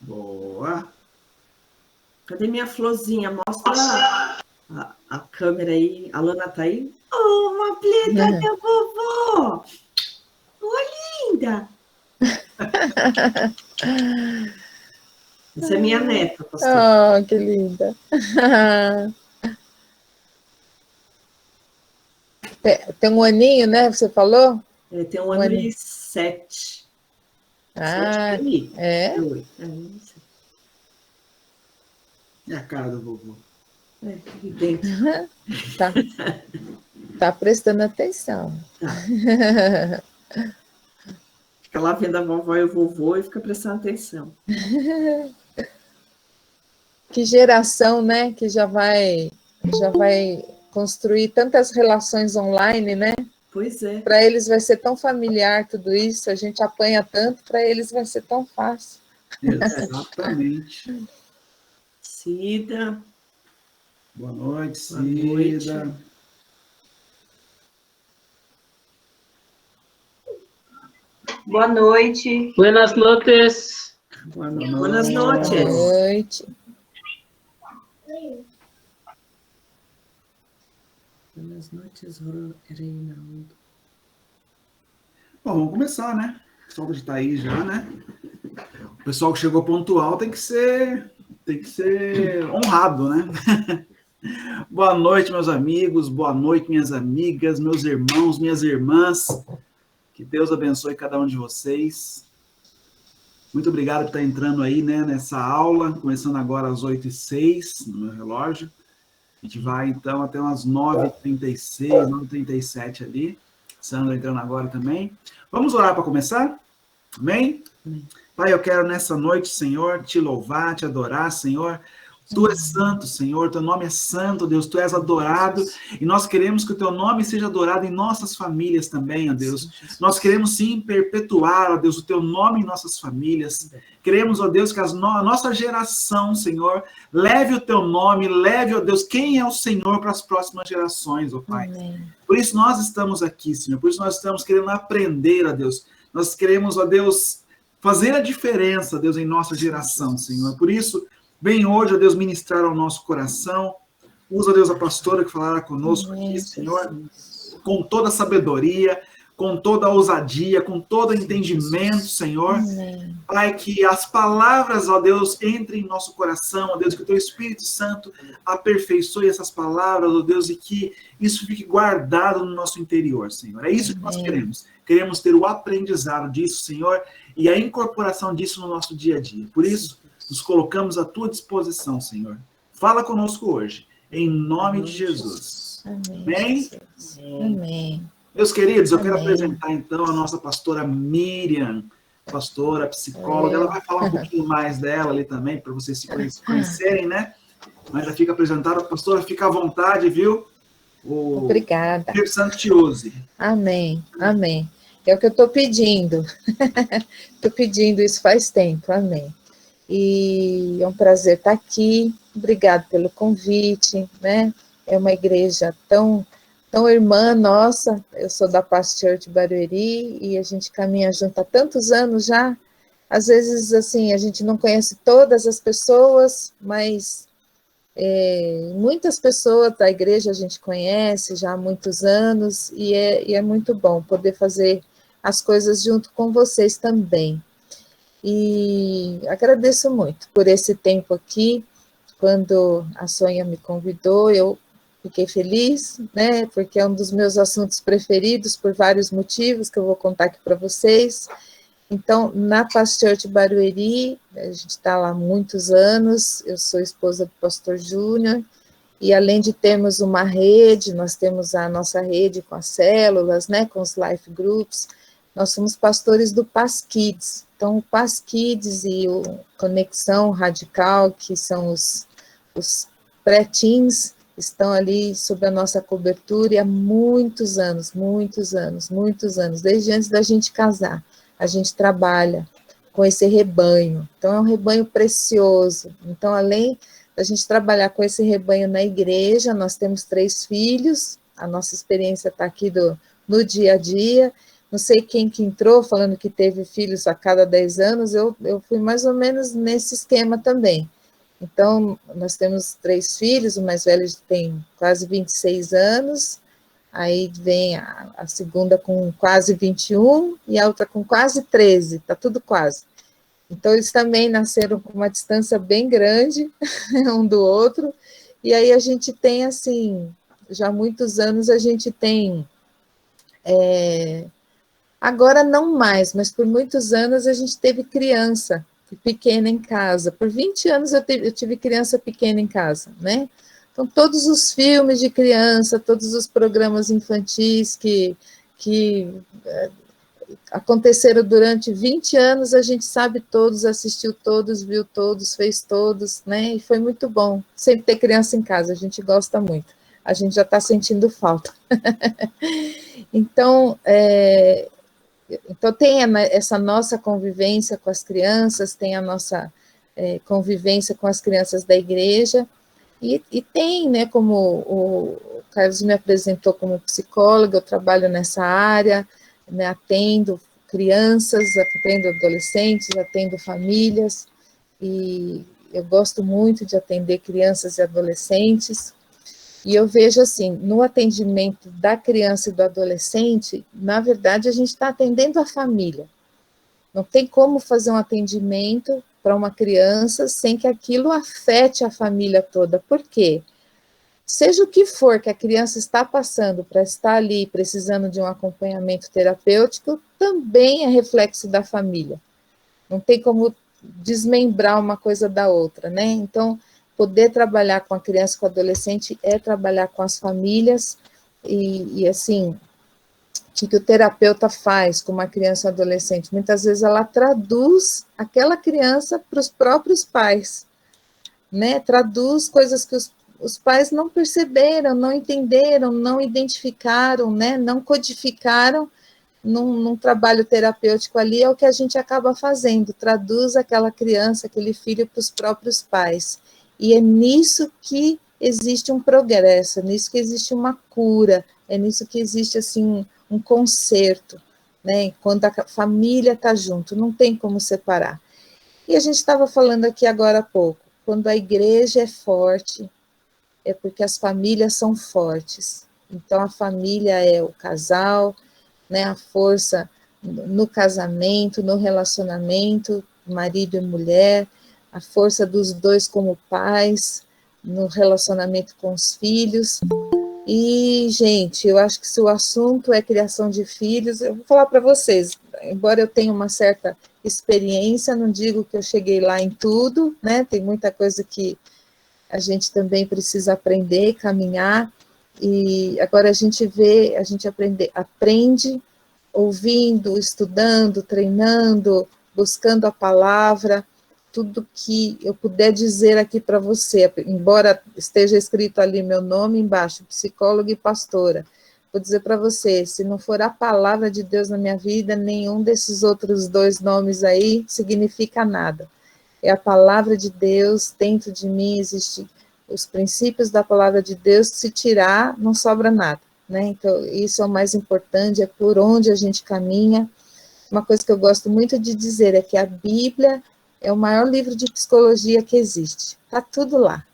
Boa. Cadê minha florzinha? Mostra a câmera aí. A Lana tá aí? Oh, uma pleta da vovó! Oh, linda! Essa é minha neta, pastor. Oh, que linda. Tem um aninho, né? Você falou? Tem 1 ano e 7. Ah, 7 é? 8. É a cara do vovô. Aqui dentro. Tá prestando atenção. Tá. Fica lá vendo a vovó e o vovô e fica prestando atenção. Que geração, né? Que já vai construir tantas relações online, né? Pois é. Para eles vai ser tão familiar tudo isso, a gente apanha tanto, para eles vai ser tão fácil. Exatamente. Cida. Boa noite, Cida. Boa noite. Boa noite. Buenas noches. Boa noite. Buenas noches. Boa noite. Buenas noches, Reinaldo. Bom, vamos começar, né? O pessoal que está aí já, né? O pessoal que chegou pontual tem que ser honrado, né? Boa noite, meus amigos. Boa noite, minhas amigas, meus irmãos, minhas irmãs. Que Deus abençoe cada um de vocês. Muito obrigado por estar entrando aí, né, nessa aula, começando agora às 8h06 no meu relógio. A gente vai, então, até umas 9h36, 9h37 ali. Sandra entrando agora também. Vamos orar para começar? Amém? Pai, eu quero nessa noite, Senhor, te louvar, te adorar, Senhor. Tu és santo, Senhor, teu nome é santo, Deus, tu és adorado, e nós queremos que o teu nome seja adorado em nossas famílias também, ó Deus. Nós queremos sim perpetuar, ó Deus, o teu nome em nossas famílias. Queremos, ó Deus, que a nossa geração, Senhor, leve o teu nome, leve, ó Deus, quem é o Senhor para as próximas gerações, ó Pai. Amém. Por isso nós estamos aqui, Senhor, por isso nós estamos querendo aprender, ó Deus. Nós queremos, ó Deus, fazer a diferença, Deus, em nossa geração, Senhor. Por isso, vem hoje, ó Deus, ministrar ao nosso coração. Usa, Deus, a pastora que falará conosco aqui, Senhor, com toda a sabedoria, com toda a ousadia, com todo o entendimento, Senhor. Amém. Pai, que as palavras, ó Deus, entrem em nosso coração, ó Deus, que o teu Espírito Santo aperfeiçoe essas palavras, ó Deus, e que isso fique guardado no nosso interior, Senhor. É isso que nós queremos. Queremos ter o aprendizado disso, Senhor, e a incorporação disso no nosso dia a dia. Por isso, nos colocamos à tua disposição, Senhor. Fala conosco hoje, em nome de Jesus. Amém. Amém. Meus queridos, eu quero apresentar então a nossa pastora Miriam, pastora, psicóloga. Ela vai falar um pouquinho mais dela ali também, para vocês se conhecerem, né? Mas já fica apresentada. Pastora, fica à vontade, viu? Obrigada. O Espírito Santo te use. Amém, amém. É o que eu estou pedindo. Estou pedindo isso faz tempo, amém. E é um prazer estar aqui. Obrigado pelo convite, né? É uma igreja tão irmã nossa. Eu sou da Paz Church Barueri e a gente caminha junto há tantos anos já. Às vezes, assim, a gente não conhece todas as pessoas, mas muitas pessoas da igreja a gente conhece já há muitos anos e é muito bom poder fazer as coisas junto com vocês também. E agradeço muito por esse tempo aqui. Quando a Sônia me convidou, eu fiquei feliz, né, porque é um dos meus assuntos preferidos por vários motivos que eu vou contar aqui para vocês. Então, na Paz Church Barueri, a gente está lá há muitos anos, eu sou esposa do pastor Júnior, e além de termos uma rede, nós temos a nossa rede com as células, né, com os life groups, nós somos pastores do Paz Kids. Então, o Paz Kids e o Conexão Radical, que são os pré-teens, estão ali sob a nossa cobertura e há muitos anos, desde antes da gente casar. A gente trabalha com esse rebanho. Então, é um rebanho precioso. Então, além da gente trabalhar com esse rebanho na igreja, nós temos 3 filhos, a nossa experiência está aqui no dia a dia, não sei quem que entrou falando que teve filhos a cada 10 anos, eu fui mais ou menos nesse esquema também. Então, nós temos 3 filhos, o mais velho tem quase 26 anos, aí vem a segunda com quase 21 e a outra com quase 13, tá tudo quase. Então, eles também nasceram com uma distância bem grande um do outro, e aí a gente tem, assim, já há muitos anos a gente tem, agora não mais, mas por muitos anos a gente teve criança pequena em casa. Por 20 anos eu tive criança pequena em casa, né? Então, todos os filmes de criança, todos os programas infantis que aconteceram durante 20 anos, a gente sabe todos, assistiu todos, viu todos, fez todos, né? E foi muito bom. Sempre ter criança em casa, a gente gosta muito. A gente já está sentindo falta. Então, então, tem essa nossa convivência com as crianças, tem a nossa convivência com as crianças da igreja, e tem, né, como o Carlos me apresentou como psicóloga, eu trabalho nessa área, né, atendo crianças, atendo adolescentes, atendo famílias, e eu gosto muito de atender crianças e adolescentes, e eu vejo assim, no atendimento da criança e do adolescente, na verdade, a gente está atendendo a família. Não tem como fazer um atendimento para uma criança sem que aquilo afete a família toda. Por quê? Seja o que for que a criança está passando para estar ali precisando de um acompanhamento terapêutico, também é reflexo da família. Não tem como desmembrar uma coisa da outra, né? Então, poder trabalhar com a criança e com o adolescente é trabalhar com as famílias e assim, o que o terapeuta faz com uma criança ou adolescente? Muitas vezes ela traduz aquela criança para os próprios pais, né? Traduz coisas que os pais não perceberam, não entenderam, não identificaram, né? Não codificaram num trabalho terapêutico ali, é o que a gente acaba fazendo, traduz aquela criança, aquele filho para os próprios pais. E é nisso que existe um progresso, é nisso que existe uma cura, é nisso que existe, assim, um conserto, né? Quando a família está junto, não tem como separar. E a gente estava falando aqui agora há pouco, quando a igreja é forte, é porque as famílias são fortes. Então, a família é o casal, né, a força no casamento, no relacionamento, marido e mulher, a força dos dois como pais, no relacionamento com os filhos. E, gente, eu acho que se o assunto é criação de filhos, eu vou falar para vocês, embora eu tenha uma certa experiência, não digo que eu cheguei lá em tudo, né, tem muita coisa que a gente também precisa aprender, caminhar, e agora a gente vê, a gente aprende ouvindo, estudando, treinando, buscando a palavra, tudo que eu puder dizer aqui para você, embora esteja escrito ali meu nome embaixo, psicóloga e pastora, vou dizer para você, se não for a palavra de Deus na minha vida, nenhum desses outros 2 nomes aí significa nada. É a palavra de Deus, dentro de mim existe os princípios da palavra de Deus, se tirar, não sobra nada, né? Então, isso é o mais importante, é por onde a gente caminha. Uma coisa que eu gosto muito de dizer é que a Bíblia é o maior livro de psicologia que existe. Está tudo lá,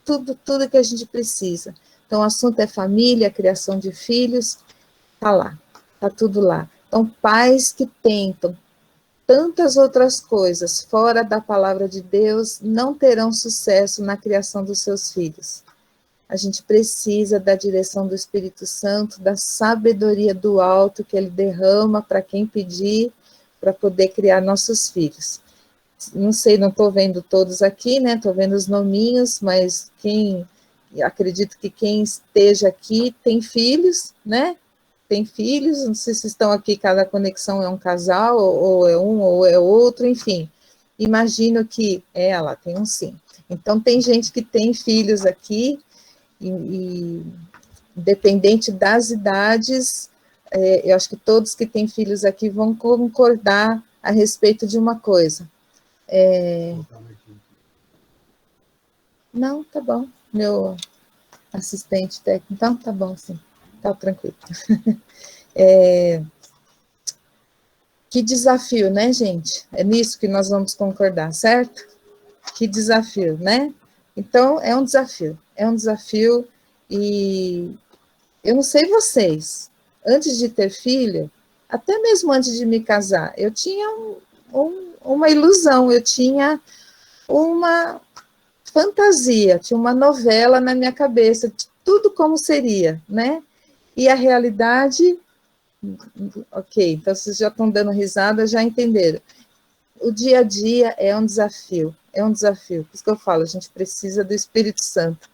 tudo que a gente precisa. Então, o assunto é família, criação de filhos, está lá, está tudo lá. Então, pais que tentam tantas outras coisas fora da palavra de Deus não terão sucesso na criação dos seus filhos. A gente precisa da direção do Espírito Santo, da sabedoria do alto que ele derrama para quem pedir, para poder criar nossos filhos. Não sei, não estou vendo todos aqui, né? Estou vendo os nominhos, mas acredito que quem esteja aqui tem filhos, né? Tem filhos, não sei se estão aqui, cada conexão é um casal, ou é um, ou é outro, enfim. Imagino que ela tem um sim. Então, tem gente que tem filhos aqui, e independente das idades, eu acho que todos que têm filhos aqui vão concordar a respeito de uma coisa. Não, tá bom, meu assistente técnico, então tá bom, sim, tá tranquilo. Que desafio, né, gente? É nisso que nós vamos concordar, certo? Que desafio, né? Então, é um desafio, e eu não sei vocês, antes de ter filho, até mesmo antes de me casar, eu tinha uma ilusão, eu tinha uma fantasia, tinha uma novela na minha cabeça, de tudo como seria, né? E a realidade, ok, então vocês já estão dando risada, já entenderam. O dia a dia é um desafio, por isso que eu falo, a gente precisa do Espírito Santo.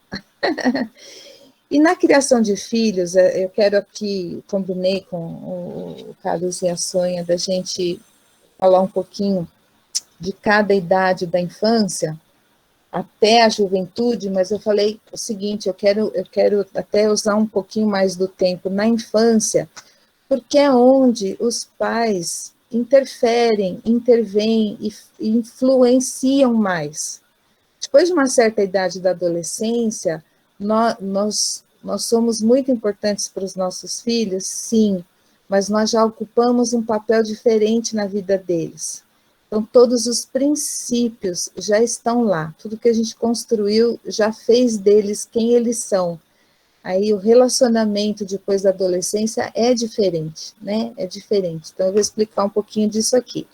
E na criação de filhos, eu quero aqui, combinei com o Carlos e a Sônia, da gente falar um pouquinho de cada idade da infância até a juventude, mas eu falei o seguinte, eu quero até usar um pouquinho mais do tempo na infância, porque é onde os pais interferem, intervêm e influenciam mais. Depois de uma certa idade da adolescência, nós somos muito importantes para os nossos filhos, sim, mas nós já ocupamos um papel diferente na vida deles. Então, todos os princípios já estão lá, tudo que a gente construiu já fez deles quem eles são. Aí o relacionamento depois da adolescência é diferente, né? É diferente. Então, eu vou explicar um pouquinho disso aqui.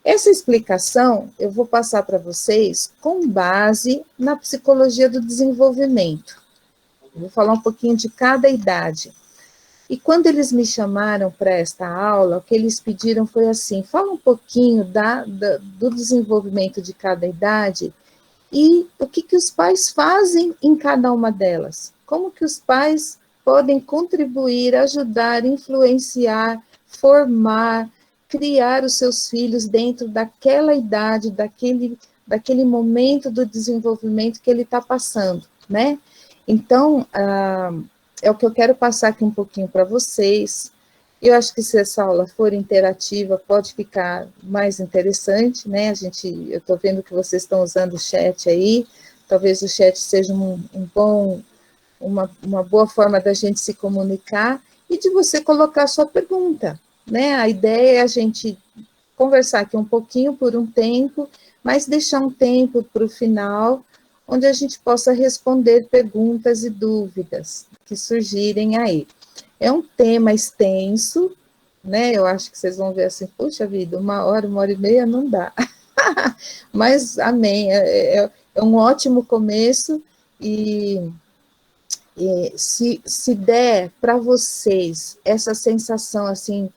Essa explicação eu vou passar para vocês com base na psicologia do desenvolvimento. Eu vou falar um pouquinho de cada idade. E quando eles me chamaram para esta aula, o que eles pediram foi assim, fala um pouquinho do desenvolvimento de cada idade e o que os pais fazem em cada uma delas. Como que os pais podem contribuir, ajudar, influenciar, formar, criar os seus filhos dentro daquela idade, daquele momento do desenvolvimento que ele está passando, né? Então, é o que eu quero passar aqui um pouquinho para vocês. Eu acho que se essa aula for interativa, pode ficar mais interessante, né? Eu estou vendo que vocês estão usando o chat aí, talvez o chat seja uma boa forma da gente se comunicar e de você colocar sua pergunta, né? A ideia é a gente conversar aqui um pouquinho por um tempo, mas deixar um tempo para o final, onde a gente possa responder perguntas e dúvidas que surgirem aí. É um tema extenso, né? Eu acho que vocês vão ver assim, puxa vida, 1 hora e meia não dá. Mas, amém, é um ótimo começo e se der para vocês essa sensação assim,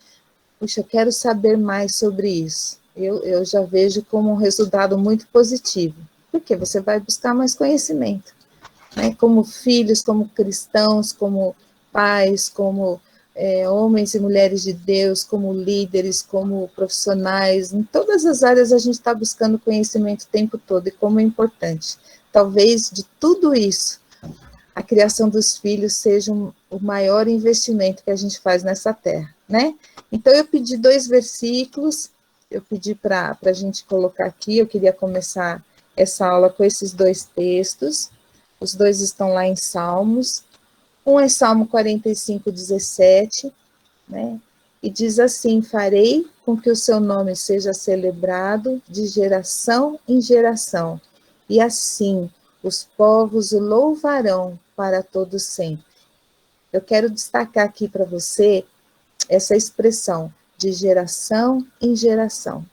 puxa, quero saber mais sobre isso, eu já vejo como um resultado muito positivo, porque você vai buscar mais conhecimento, né? Como filhos, como cristãos, como pais, como homens e mulheres de Deus, como líderes, como profissionais, em todas as áreas a gente está buscando conhecimento o tempo todo, e como é importante. Talvez de tudo isso, a criação dos filhos seja o maior investimento que a gente faz nessa terra, né? Então, eu pedi 2 versículos, eu pedi para a gente colocar aqui, eu queria começar essa aula com esses 2 textos, os 2 estão lá em Salmos, um é Salmo 45, 17, né? E diz assim, farei com que o seu nome seja celebrado de geração em geração, e assim os povos o louvarão para todo sempre. Eu quero destacar aqui para você essa expressão, de geração em geração.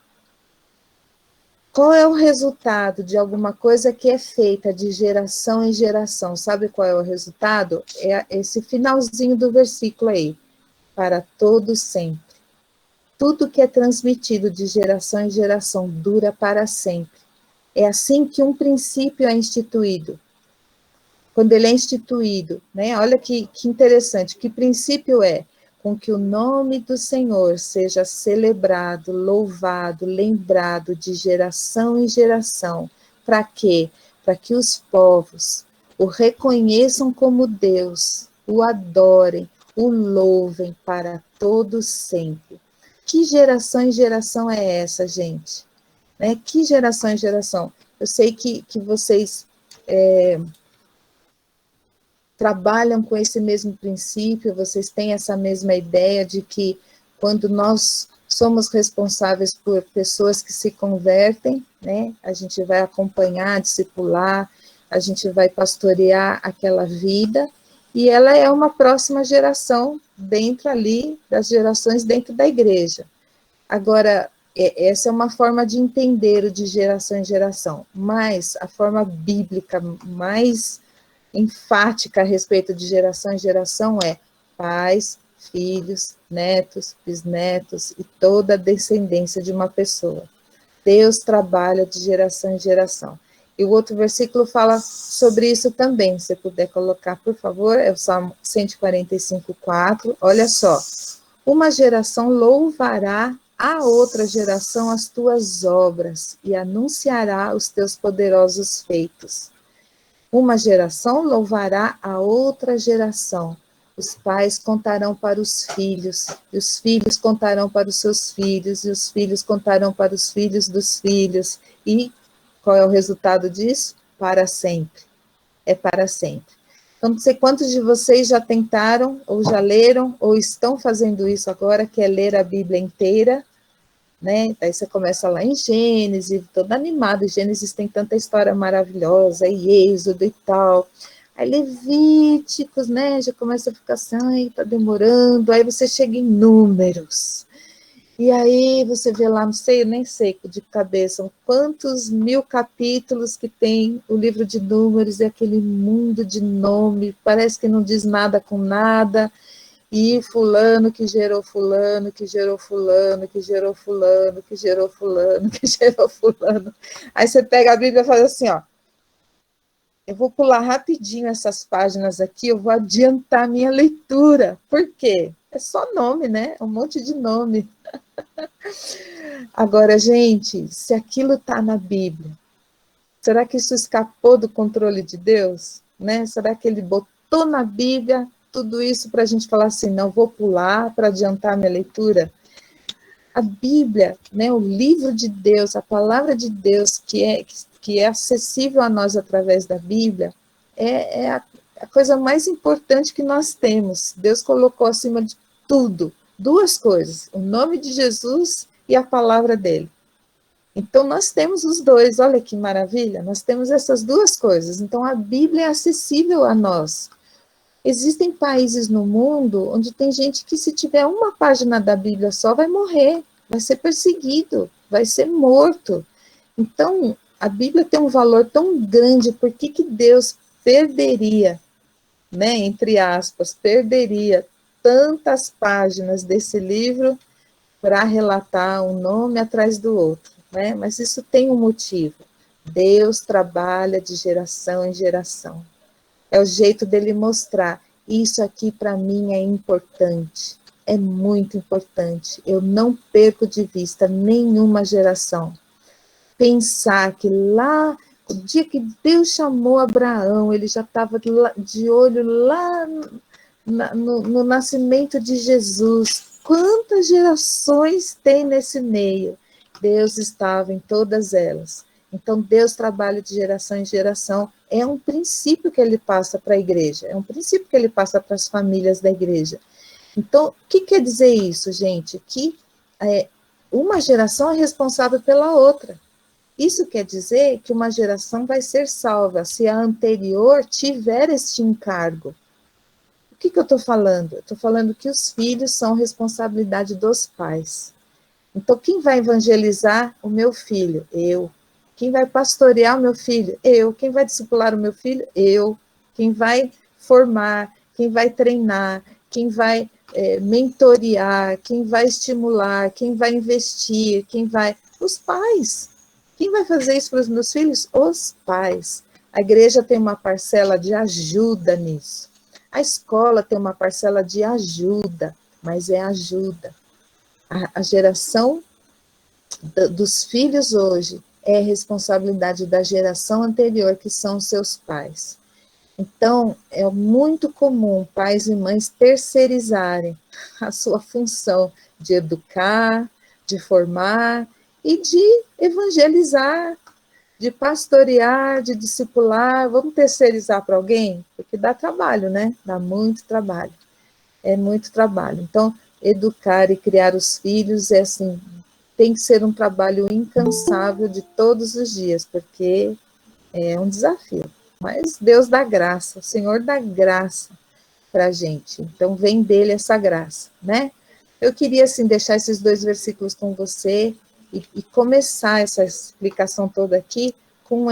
Qual é o resultado de alguma coisa que é feita de geração em geração? Sabe qual é o resultado? É esse finalzinho do versículo aí, para todo sempre. Tudo que é transmitido de geração em geração dura para sempre. É assim que um princípio é instituído. Quando ele é instituído, né? Olha que interessante, que princípio é? Com que o nome do Senhor seja celebrado, louvado, lembrado de geração em geração. Para quê? Para que os povos o reconheçam como Deus, o adorem, o louvem para todo sempre. Que geração em geração é essa, gente? Né? Que geração em geração? Eu sei que vocês trabalham com esse mesmo princípio, vocês têm essa mesma ideia de que quando nós somos responsáveis por pessoas que se convertem, né? A gente vai acompanhar, discipular, a gente vai pastorear aquela vida, e ela é uma próxima geração dentro ali das gerações dentro da igreja. Agora, essa é uma forma de entender o de geração em geração, mas a forma bíblica mais enfática a respeito de geração em geração é pais, filhos, netos, bisnetos e toda a descendência de uma pessoa. Deus trabalha de geração em geração. E o outro versículo fala sobre isso também, se puder colocar, por favor, é o Salmo 145:4. Olha só, uma geração louvará a outra geração as tuas obras e anunciará os teus poderosos feitos. Uma geração louvará a outra geração. Os pais contarão para os filhos, e os filhos contarão para os seus filhos, e os filhos contarão para os filhos dos filhos. E qual é o resultado disso? Para sempre. É para sempre. Então, não sei quantos de vocês já tentaram, ou já leram, ou estão fazendo isso agora, que é ler a Bíblia inteira, né? Aí você começa lá em Gênesis, todo animado, Gênesis tem tanta história maravilhosa, e Êxodo e tal. Aí Levíticos, né, já começa a ficar assim, ai, tá demorando, aí você chega em Números, e aí você vê lá, não sei, eu nem sei de cabeça, quantos 1000 capítulos que tem o livro de Números, e aquele mundo de nome, parece que não diz nada com nada, e fulano que gerou fulano, que gerou fulano, que gerou fulano, que gerou fulano, que gerou fulano. Aí você pega a Bíblia e faz assim, ó, eu vou pular rapidinho essas páginas aqui, eu vou adiantar minha leitura. Por quê? É só nome, né? Um monte de nome. Agora, gente, se aquilo está na Bíblia, será que isso escapou do controle de Deus? Né? Será que ele botou na Bíblia tudo isso para a gente falar assim, não, vou pular para adiantar minha leitura? A Bíblia, né, o livro de Deus, a palavra de Deus, que é acessível a nós através da Bíblia, é a coisa mais importante que nós temos. Deus colocou acima de tudo duas coisas, o nome de Jesus e a palavra dele. Então, nós temos os dois, olha que maravilha, nós temos essas duas coisas. Então, a Bíblia é acessível a nós. Existem países no mundo onde tem gente que, se tiver uma página da Bíblia só, vai morrer, vai ser perseguido, vai ser morto. Então, a Bíblia tem um valor tão grande, por que Deus perderia, né, entre aspas, perderia tantas páginas desse livro para relatar um nome atrás do outro, né? Mas isso tem um motivo. Deus trabalha de geração em geração. É o jeito dele mostrar, isso aqui para mim é importante, é muito importante. Eu não perco de vista nenhuma geração. Pensar que lá, o dia que Deus chamou Abraão, ele já estava de olho lá no nascimento de Jesus. Quantas gerações tem nesse meio? Deus estava em todas elas. Então, Deus trabalha de geração em geração. É um princípio que ele passa para a igreja, é um princípio que ele passa para as famílias da igreja. Então, o que quer dizer isso, gente? Que uma geração é responsável pela outra. Isso quer dizer que uma geração vai ser salva se a anterior tiver este encargo. O que eu estou falando? Eu estou falando que os filhos são responsabilidade dos pais. Então, quem vai evangelizar o meu filho? Eu. Quem vai pastorear o meu filho? Eu. Quem vai discipular o meu filho? Eu. Quem vai formar, quem vai treinar, quem vai mentorear, quem vai estimular, quem vai investir, quem vai... Os pais. Quem vai fazer isso para os meus filhos? Os pais. A igreja tem uma parcela de ajuda nisso. A escola tem uma parcela de ajuda, mas é ajuda. A geração dos filhos hoje é responsabilidade da geração anterior, que são os seus pais. Então, é muito comum pais e mães terceirizarem a sua função de educar, de formar e de evangelizar, de pastorear, de discipular. Vamos terceirizar para alguém? Porque dá trabalho, né? Dá muito trabalho. É muito trabalho. Então, educar e criar os filhos é assim, tem que ser um trabalho incansável de todos os dias, porque é um desafio. Mas Deus dá graça, o Senhor dá graça para a gente. Então, vem dele essa graça, né? Eu queria, assim, deixar esses 2 versículos com você e começar essa explicação toda aqui com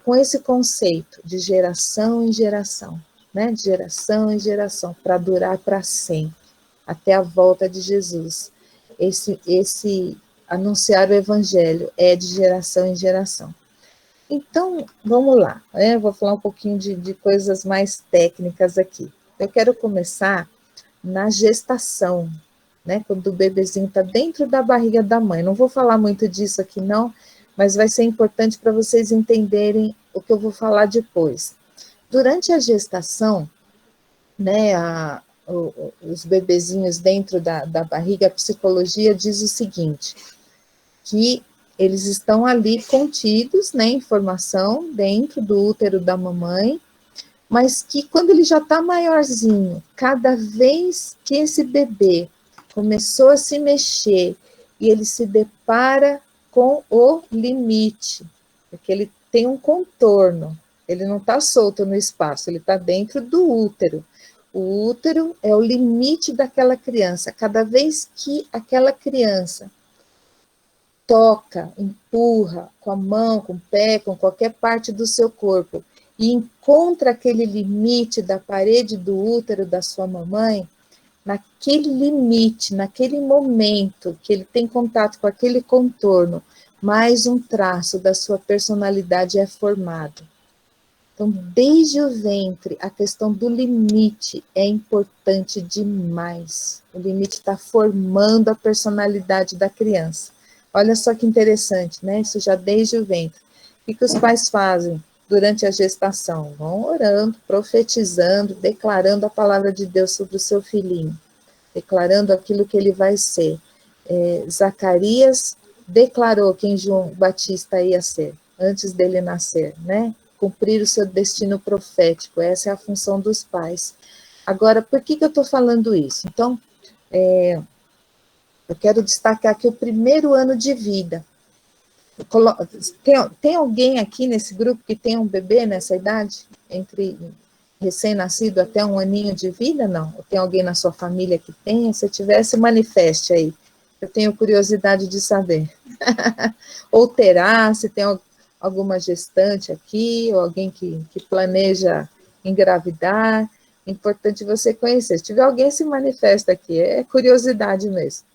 com esse conceito de geração em geração, né? De geração em geração, para durar para sempre, até a volta de Jesus. Esse anunciar o evangelho é de geração em geração. Então, vamos lá, né? Vou falar um pouquinho de coisas mais técnicas aqui. Eu quero começar na gestação, né? Quando o bebezinho está dentro da barriga da mãe. Não vou falar muito disso aqui, não, mas vai ser importante para vocês entenderem o que eu vou falar depois. Durante a gestação, né, os bebezinhos dentro da barriga, a psicologia diz o seguinte, que eles estão ali contidos, né, em formação dentro do útero da mamãe, mas que quando ele já está maiorzinho, cada vez que esse bebê começou a se mexer e ele se depara com o limite, porque ele tem um contorno, ele não está solto no espaço, ele está dentro do útero. O útero é o limite daquela criança. Cada vez que aquela criança toca, empurra com a mão, com o pé, com qualquer parte do seu corpo e encontra aquele limite da parede do útero da sua mamãe, naquele limite, naquele momento que ele tem contato com aquele contorno, mais um traço da sua personalidade é formado. Então, desde o ventre, a questão do limite é importante demais. O limite está formando a personalidade da criança. Olha só que interessante, né? Isso já desde o ventre. O que os pais fazem durante a gestação? Vão orando, profetizando, declarando a palavra de Deus sobre o seu filhinho, declarando aquilo que ele vai ser. Zacarias declarou quem João Batista ia ser, antes dele nascer, né? Cumprir o seu destino profético, essa é a função dos pais. Agora, por que eu estou falando isso? Então, eu quero destacar aqui o primeiro ano de vida. Tem alguém aqui nesse grupo que tem um bebê nessa idade? Entre recém-nascido até um aninho de vida? Não? Ou tem alguém na sua família que tenha? Se tivesse, manifeste aí. Eu tenho curiosidade de saber. Ou terá, se tem alguma gestante aqui, ou alguém que planeja engravidar. É importante você conhecer. Se tiver alguém, se manifesta aqui. É curiosidade mesmo.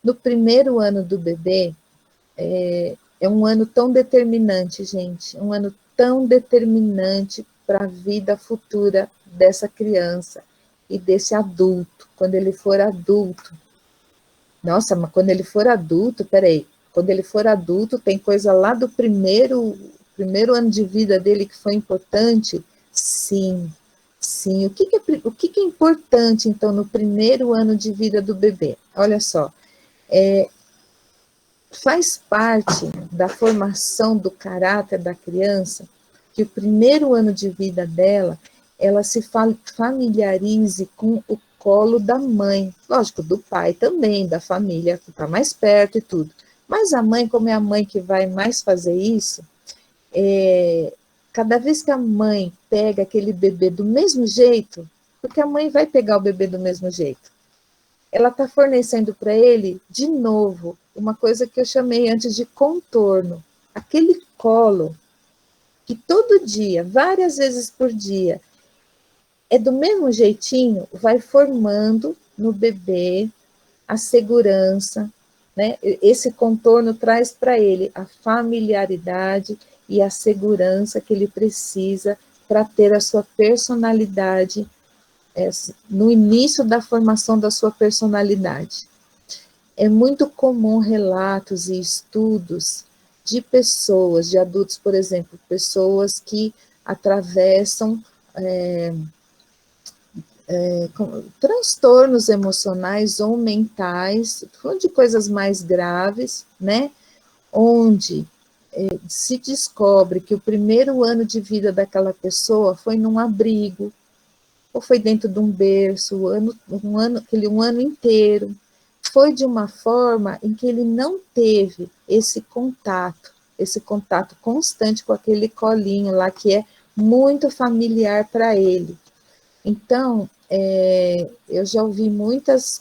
No primeiro ano do bebê, é um ano tão determinante, gente, um ano tão determinante para a vida futura dessa criança e desse adulto, quando ele for adulto. Nossa, mas quando ele for adulto, peraí, quando ele for adulto, tem coisa lá do primeiro ano de vida dele que foi importante? Sim. Sim, o que é importante, então, no primeiro ano de vida do bebê? Olha só, faz parte da formação do caráter da criança que o primeiro ano de vida dela, ela se familiarize com o colo da mãe, lógico, do pai também, da família, que está mais perto e tudo. Mas a mãe, como é a mãe que vai mais fazer isso, cada vez que a mãe pega aquele bebê do mesmo jeito, porque a mãe vai pegar o bebê do mesmo jeito, ela está fornecendo para ele, de novo, uma coisa que eu chamei antes de contorno, aquele colo que todo dia, várias vezes por dia, é do mesmo jeitinho, vai formando no bebê a segurança, né? Esse contorno traz para ele a familiaridade e a segurança que ele precisa para ter a sua personalidade, no início da formação da sua personalidade. É muito comum relatos e estudos de pessoas, de adultos, por exemplo, pessoas que atravessam transtornos emocionais ou mentais, falando de coisas mais graves, né? Onde se descobre que o primeiro ano de vida daquela pessoa foi num abrigo, ou foi dentro de um berço, um ano inteiro. Foi de uma forma em que ele não teve esse contato constante com aquele colinho lá, que é muito familiar para ele. Então, eu já ouvi muitas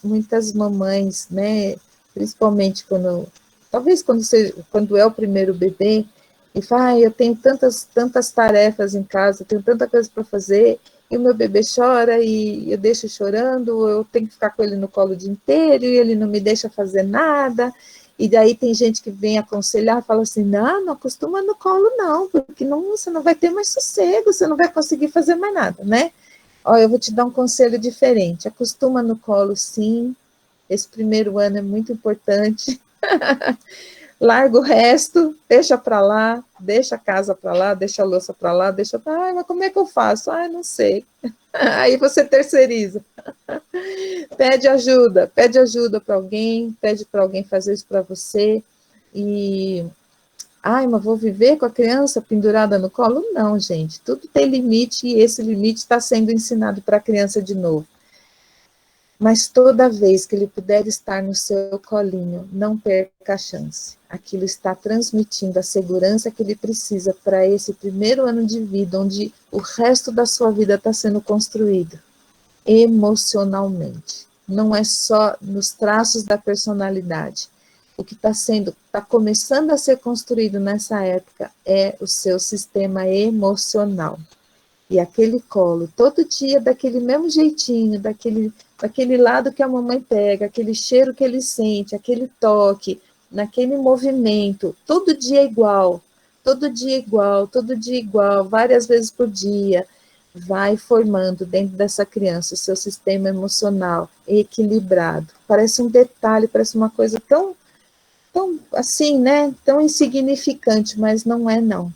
mamães, né, principalmente quando é o primeiro bebê, e fala, eu tenho tantas tarefas em casa, tenho tanta coisa para fazer, e o meu bebê chora, e eu deixo chorando, eu tenho que ficar com ele no colo o dia inteiro, e ele não me deixa fazer nada, e daí tem gente que vem aconselhar, fala assim, não acostuma no colo não, porque você não vai ter mais sossego, você não vai conseguir fazer mais nada, né? Ó, eu vou te dar um conselho diferente, acostuma no colo sim, esse primeiro ano é muito importante, larga o resto, deixa para lá, deixa a casa para lá, deixa a louça para lá, mas como é que eu faço? Não sei. Aí você terceiriza. Pede ajuda para alguém, pede para alguém fazer isso para você, mas vou viver com a criança pendurada no colo? Não, gente, tudo tem limite, e esse limite está sendo ensinado para a criança de novo. Mas toda vez que ele puder estar no seu colinho, não perca a chance. Aquilo está transmitindo a segurança que ele precisa para esse primeiro ano de vida, onde o resto da sua vida está sendo construído emocionalmente. Não é só nos traços da personalidade. O que está começando a ser construído nessa época é o seu sistema emocional. E aquele colo, todo dia, daquele mesmo jeitinho, daquele lado que a mamãe pega, aquele cheiro que ele sente, aquele toque, naquele movimento, todo dia igual, várias vezes por dia, vai formando dentro dessa criança o seu sistema emocional equilibrado. Parece um detalhe, parece uma coisa tão assim, né? Tão insignificante, mas não é não.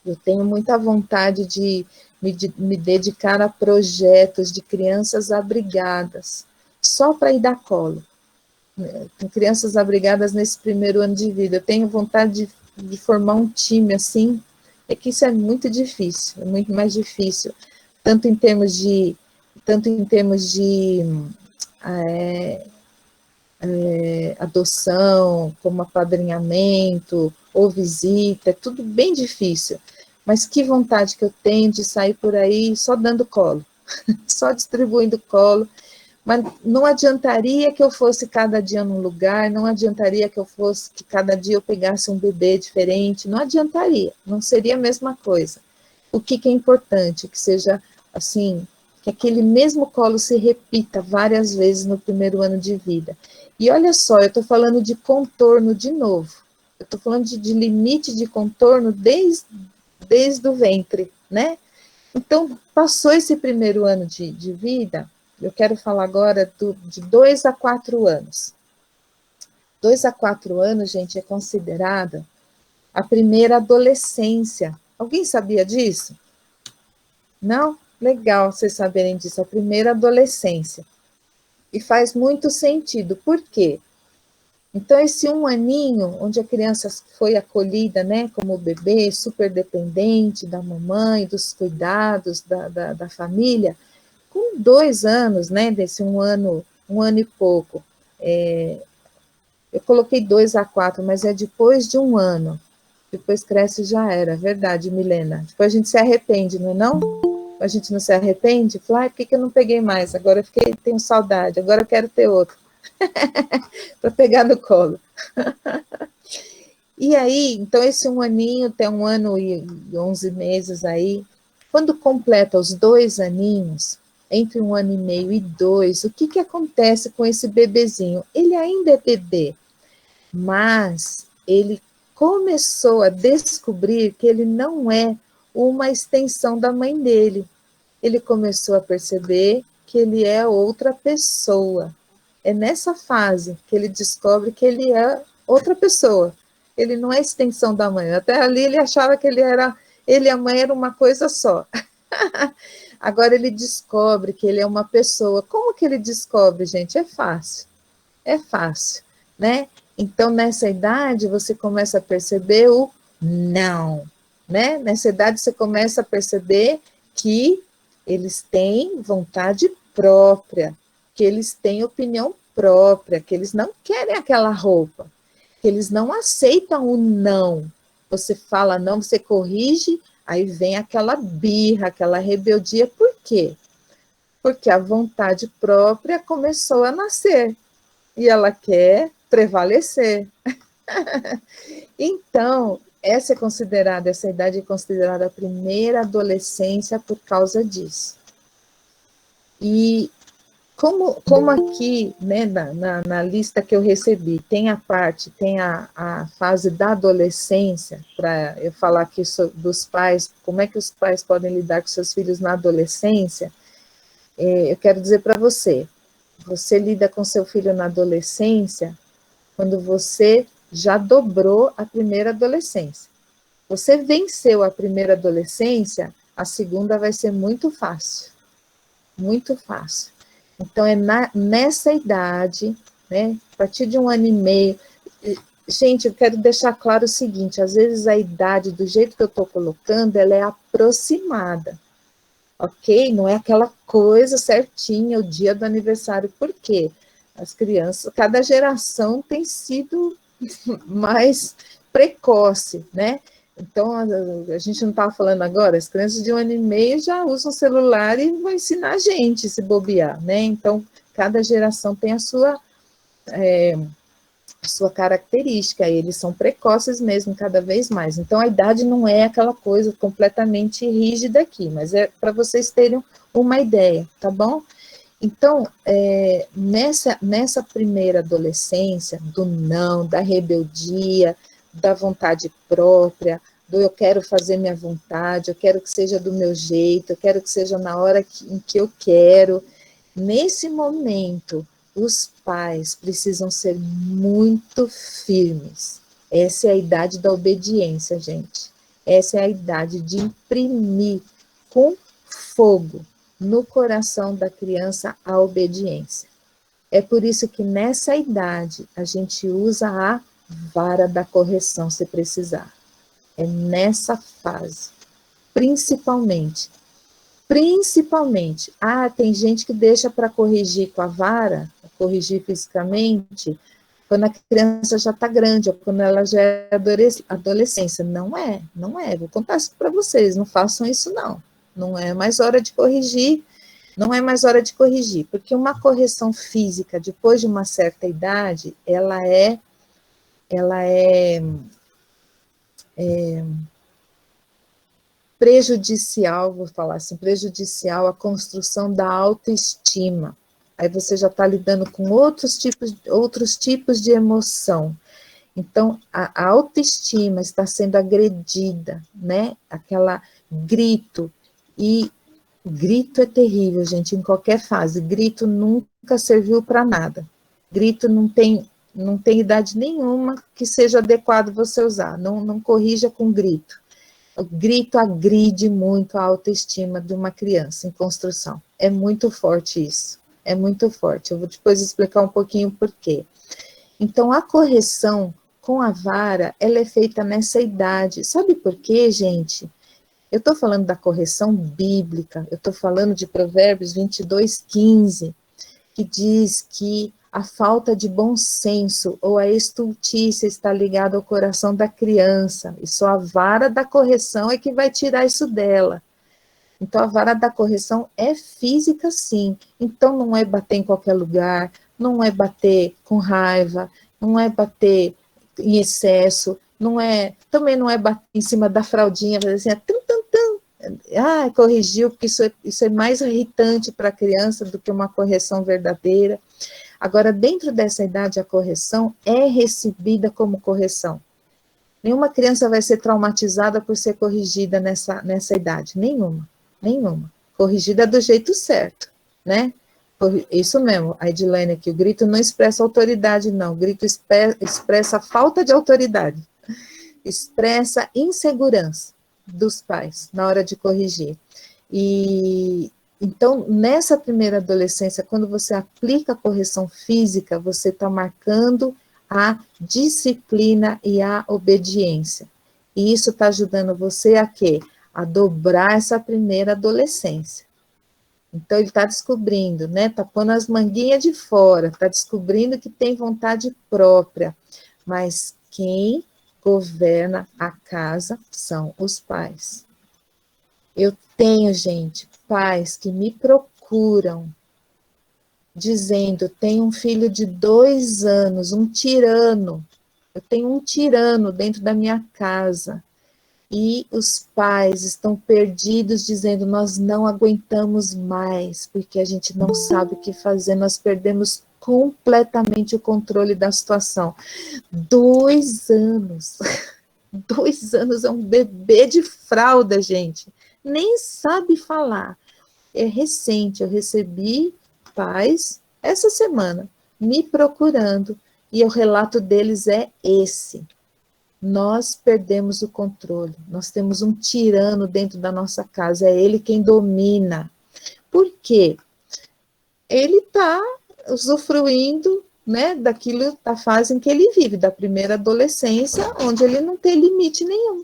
Eu tenho muita vontade de me dedicar a projetos de crianças abrigadas, só para ir dar colo. Com crianças abrigadas nesse primeiro ano de vida. Eu tenho vontade de formar um time assim, é que isso é muito difícil, é muito mais difícil, tanto em termos de adoção, como apadrinhamento, ou visita, é tudo bem difícil. Mas que vontade que eu tenho de sair por aí só dando colo, só distribuindo colo. Mas não adiantaria que eu fosse cada dia num lugar, não adiantaria que cada dia eu pegasse um bebê diferente, não adiantaria, não seria a mesma coisa. O que é importante? Que seja assim, que aquele mesmo colo se repita várias vezes no primeiro ano de vida. E olha só, eu estou falando de contorno de novo, eu estou falando de limite de contorno desde o ventre, né? Então, passou esse primeiro ano de vida, eu quero falar agora de 2 a 4 anos. 2 a 4 anos, gente, é considerada a primeira adolescência. Alguém sabia disso? Não? Legal vocês saberem disso, a primeira adolescência. E faz muito sentido, por quê? Então, esse 1 aninho, onde a criança foi acolhida, né, como bebê, super dependente da mamãe, dos cuidados da família, com 2 anos, né, desse 1 ano e pouco, eu coloquei 2 a 4, mas é depois de 1 ano, depois cresce já era, verdade, Milena, depois a gente se arrepende, não é não? A gente não se arrepende? Fala, por que eu não peguei mais? Agora eu tenho saudade, agora eu quero ter outro, para pegar no colo. E aí, então esse 1 aninho, tem 1 ano e 11 meses aí, quando completa os 2 aninhos, entre 1 ano e meio e 2, o que acontece com esse bebezinho? Ele ainda é bebê, mas ele começou a descobrir que ele não é uma extensão da mãe dele. Ele começou a perceber que ele é outra pessoa. É nessa fase que ele descobre que ele é outra pessoa. Ele não é extensão da mãe. Até ali ele achava que ele e a mãe era uma coisa só. Agora ele descobre que ele é uma pessoa. Como que ele descobre, gente? É fácil, né? Então, nessa idade, você começa a perceber o não, né? Nessa idade, você começa a perceber que Eles têm vontade própria, que eles têm opinião própria, que eles não querem aquela roupa, que eles não aceitam o não. Você fala não, você corrige, aí vem aquela birra, aquela rebeldia. Por quê? Porque a vontade própria começou a nascer e ela quer prevalecer. Então, essa idade é considerada a primeira adolescência por causa disso. E como aqui, né, na lista que eu recebi, tem a fase da adolescência, para eu falar aqui dos pais, como é que os pais podem lidar com seus filhos na adolescência, eu quero dizer para você lida com seu filho na adolescência quando você já dobrou a primeira adolescência. Você venceu a primeira adolescência, a segunda vai ser muito fácil. Muito fácil. Então, é nessa idade, né, a partir de 1 ano e meio. Gente, eu quero deixar claro o seguinte, às vezes a idade, do jeito que eu estou colocando, ela é aproximada, ok? Não é aquela coisa certinha, o dia do aniversário. Por quê? As crianças, cada geração tem sido mais precoce, né? Então, a gente não estava falando agora, as crianças de 1 ano e meio já usam celular e vão ensinar a gente se bobear, né? Então, cada geração tem a sua característica, eles são precoces mesmo, cada vez mais. Então, a idade não é aquela coisa completamente rígida aqui, mas é para vocês terem uma ideia, tá bom? Então, nessa primeira adolescência, do não, da rebeldia, da vontade própria, do eu quero fazer minha vontade, eu quero que seja do meu jeito, eu quero que seja na hora em que eu quero. Nesse momento, os pais precisam ser muito firmes. Essa é a idade da obediência, gente. Essa é a idade de imprimir com fogo no coração da criança a obediência. É por isso que nessa idade a gente usa a vara da correção, se precisar. É nessa fase, principalmente. Tem gente que deixa para corrigir com a vara, corrigir fisicamente, quando a criança já está grande, ou quando ela já é adolescência. Não é. Vou contar isso para vocês, não façam isso não. Não é mais hora de corrigir, porque uma correção física, depois de uma certa idade, ela é prejudicial, vou falar assim, prejudicial à construção da autoestima. Aí você já está lidando com outros tipos de emoção. Então, a autoestima está sendo agredida, né? Aquela grito, e grito é terrível, gente, em qualquer fase. Grito nunca serviu para nada. Grito não tem idade nenhuma que seja adequado você usar. Não corrija com grito. O grito agride muito a autoestima de uma criança em construção. É muito forte isso. É muito forte. Eu vou depois explicar um pouquinho por quê. Então, a correção com a vara, ela é feita nessa idade. Sabe por quê, gente? Eu estou falando da correção bíblica, eu estou falando de Provérbios 22:15, que diz que a falta de bom senso ou a estultícia está ligada ao coração da criança, e só a vara da correção é que vai tirar isso dela. Então, a vara da correção é física, sim. Então, não é bater em qualquer lugar, não é bater com raiva, não é bater em excesso, também não é bater em cima da fraldinha, fazer assim, corrigiu, porque isso é mais irritante para a criança do que uma correção verdadeira. Agora, dentro dessa idade, a correção é recebida como correção. Nenhuma criança vai ser traumatizada por ser corrigida nessa idade, nenhuma. Corrigida do jeito certo, né? Isso mesmo, a Edilene aqui, o grito não expressa autoridade, não, o grito expressa falta de autoridade, expressa insegurança dos pais na hora de corrigir. E então, nessa primeira adolescência, quando você aplica a correção física, você está marcando a disciplina e a obediência. E isso está ajudando você a quê? A dobrar essa primeira adolescência. Então, ele está descobrindo, né? Está pondo as manguinhas de fora, está descobrindo que tem vontade própria. Mas quem governa a casa são os pais. Eu tenho, gente, pais que me procuram, dizendo, tenho um filho de 2 anos, um tirano. Eu tenho um tirano dentro da minha casa. E os pais estão perdidos, dizendo, nós não aguentamos mais, porque a gente não sabe o que fazer, nós perdemos completamente o controle da situação. 2 anos. 2 anos é um bebê de fralda, gente. Nem sabe falar. É recente, eu recebi pais essa semana me procurando, e o relato deles é esse. Nós perdemos o controle, nós temos um tirano dentro da nossa casa, é ele quem domina. Por quê? Ele está usufruindo, né, daquilo, da fase em que ele vive, da primeira adolescência, onde ele não tem limite nenhum.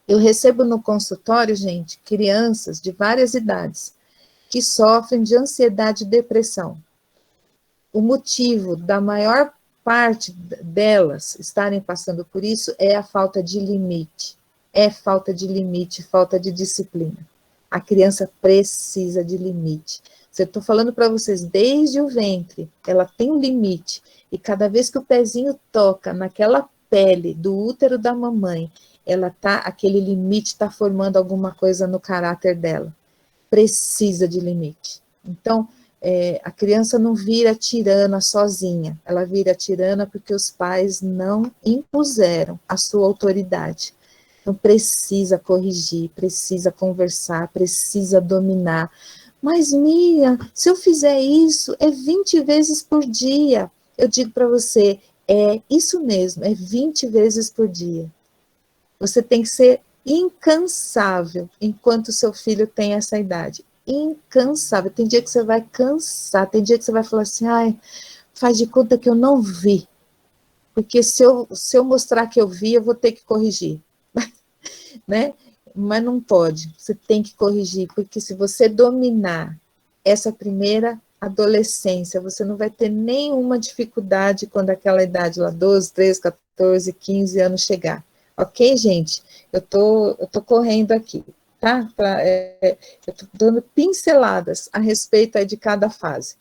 Eu recebo no consultório, gente, crianças de várias idades, que sofrem de ansiedade e depressão. O motivo da maior parte delas estarem passando por isso é a falta de limite. É falta de limite, falta de disciplina. A criança precisa de limite. Eu estou falando para vocês, desde o ventre, ela tem um limite. E cada vez que o pezinho toca naquela pele do útero da mamãe, aquele limite está formando alguma coisa no caráter dela. Precisa de limite. Então, a criança não vira tirana sozinha, ela vira tirana porque os pais não impuseram a sua autoridade. Então, precisa corrigir, precisa conversar, precisa dominar. Mas, Miriam, se eu fizer isso, é 20 vezes por dia. Eu digo para você, é isso mesmo, é 20 vezes por dia. Você tem que ser incansável enquanto seu filho tem essa idade. Incansável. Tem dia que você vai cansar, tem dia que você vai falar assim, ai, faz de conta que eu não vi. Porque se eu mostrar que eu vi, eu vou ter que corrigir. Né? Mas não pode, você tem que corrigir, porque se você dominar essa primeira adolescência, você não vai ter nenhuma dificuldade quando aquela idade lá, 12, 13, 14, 15 anos chegar. Ok, gente? Eu tô correndo aqui, tá? Eu tô dando pinceladas a respeito aí de cada fase.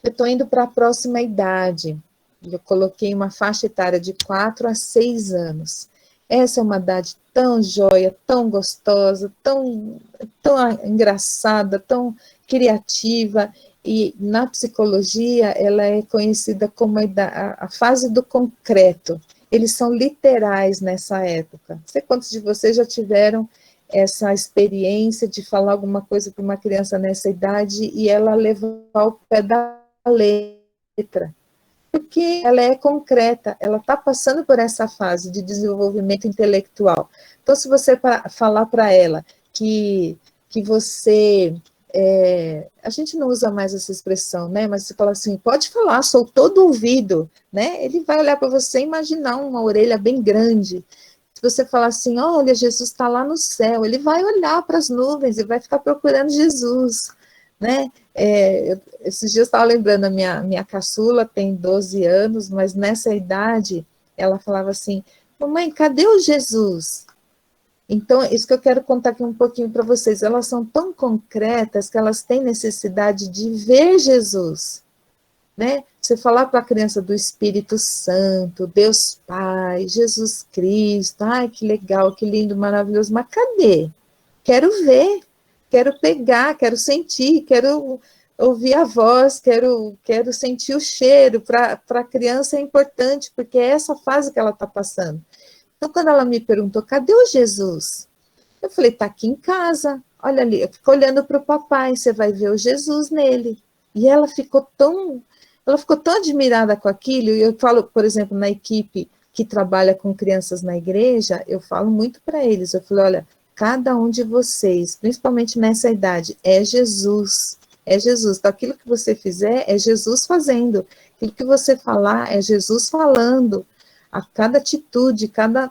Eu tô indo para a próxima idade. Eu coloquei uma faixa etária de 4 a 6 anos. Essa é uma idade tão joia, tão gostosa, tão engraçada, tão criativa, e na psicologia ela é conhecida como a fase do concreto. Eles são literais nessa época. Não sei quantos de vocês já tiveram essa experiência de falar alguma coisa para uma criança nessa idade e ela levar o pé da letra. Porque ela é concreta, ela está passando por essa fase de desenvolvimento intelectual. Então, se você falar para ela que você... a gente não usa mais essa expressão, né? Mas você fala assim, pode falar, sou todo ouvido, né? Ele vai olhar para você e imaginar uma orelha bem grande. Se você falar assim, olha, Jesus está lá no céu, ele vai olhar para as nuvens e vai ficar procurando Jesus, né? Esses dias eu estava lembrando, a minha caçula tem 12 anos, mas nessa idade, ela falava assim, mamãe, cadê o Jesus? Então, isso que eu quero contar aqui um pouquinho para vocês, elas são tão concretas que elas têm necessidade de ver Jesus, né? Você falar para a criança do Espírito Santo, Deus Pai, Jesus Cristo, ai, que legal, que lindo, maravilhoso, mas cadê? Quero ver, quero pegar, quero sentir, quero ouvir a voz, quero sentir o cheiro. Para a criança é importante, porque é essa fase que ela está passando. Então, quando ela me perguntou, cadê o Jesus? Eu falei, está aqui em casa, olha ali, eu fico olhando para o papai, você vai ver o Jesus nele. E ela ficou tão admirada com aquilo, e eu falo, por exemplo, na equipe que trabalha com crianças na igreja, eu falo muito para eles, eu falo, olha, cada um de vocês, principalmente nessa idade, é Jesus. Então, aquilo que você fizer é Jesus fazendo, aquilo que você falar é Jesus falando, a cada atitude, cada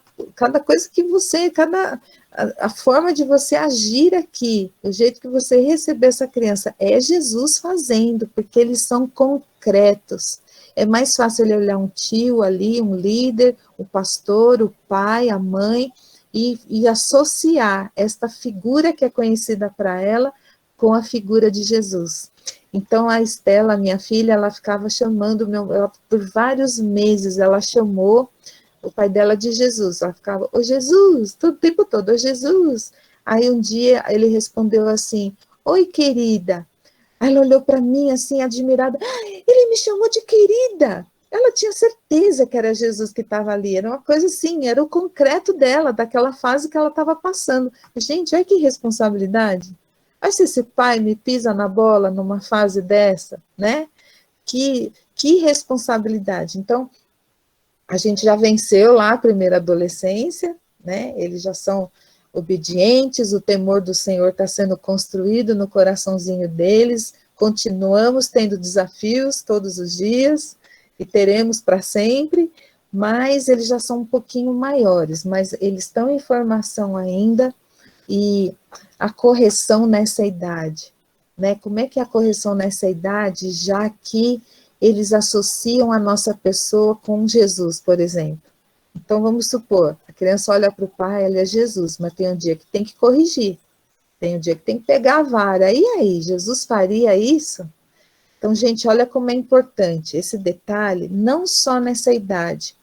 coisa que você, cada a forma de você agir aqui, o jeito que você receber essa criança, é Jesus fazendo, porque eles são concretos. É mais fácil ele olhar um tio ali, um líder, o pastor, o pai, a mãe, e associar esta figura que é conhecida para ela com a figura de Jesus. Então, a Estela, minha filha, ela ficava chamando, ela, por vários meses, ela chamou o pai dela de Jesus. Ela ficava, ô Jesus, todo o tempo todo, ô Jesus. Aí um dia ele respondeu assim, oi querida. Aí ela olhou para mim assim, admirada, ele me chamou de querida. Ela tinha certeza que era Jesus que estava ali, era uma coisa assim, era o concreto dela, daquela fase que ela estava passando. Gente, olha que responsabilidade. Olha se esse pai me pisa na bola numa fase dessa, né? Que responsabilidade. Então, a gente já venceu lá a primeira adolescência, né? Eles já são obedientes, o temor do Senhor está sendo construído no coraçãozinho deles, continuamos tendo desafios todos os dias, e teremos para sempre, mas eles já são um pouquinho maiores, mas eles estão em formação ainda, e a correção nessa idade, né? Como é que é a correção nessa idade, já que eles associam a nossa pessoa com Jesus, por exemplo. Então, vamos supor, a criança olha para o pai, ela é Jesus, mas tem um dia que tem que corrigir, tem um dia que tem que pegar a vara, e aí, Jesus faria isso? Então, gente, olha como é importante esse detalhe, não só nessa idade,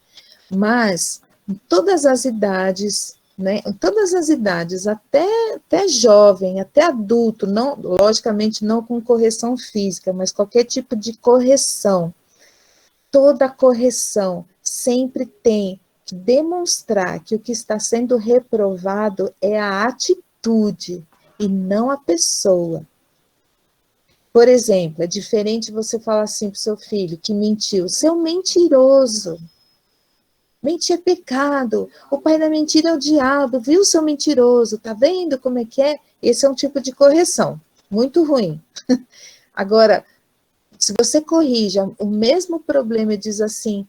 mas em todas as idades, né, em todas as idades, até jovem, até adulto, não, logicamente não com correção física, mas qualquer tipo de correção, toda correção sempre tem que demonstrar que o que está sendo reprovado é a atitude e não a pessoa. Por exemplo, é diferente você falar assim para o seu filho que mentiu, seu mentiroso. Mentir é pecado, o pai da mentira é o diabo, viu, seu mentiroso, tá vendo como é que é? Esse é um tipo de correção, muito ruim. Agora, se você corrige o mesmo problema e diz assim,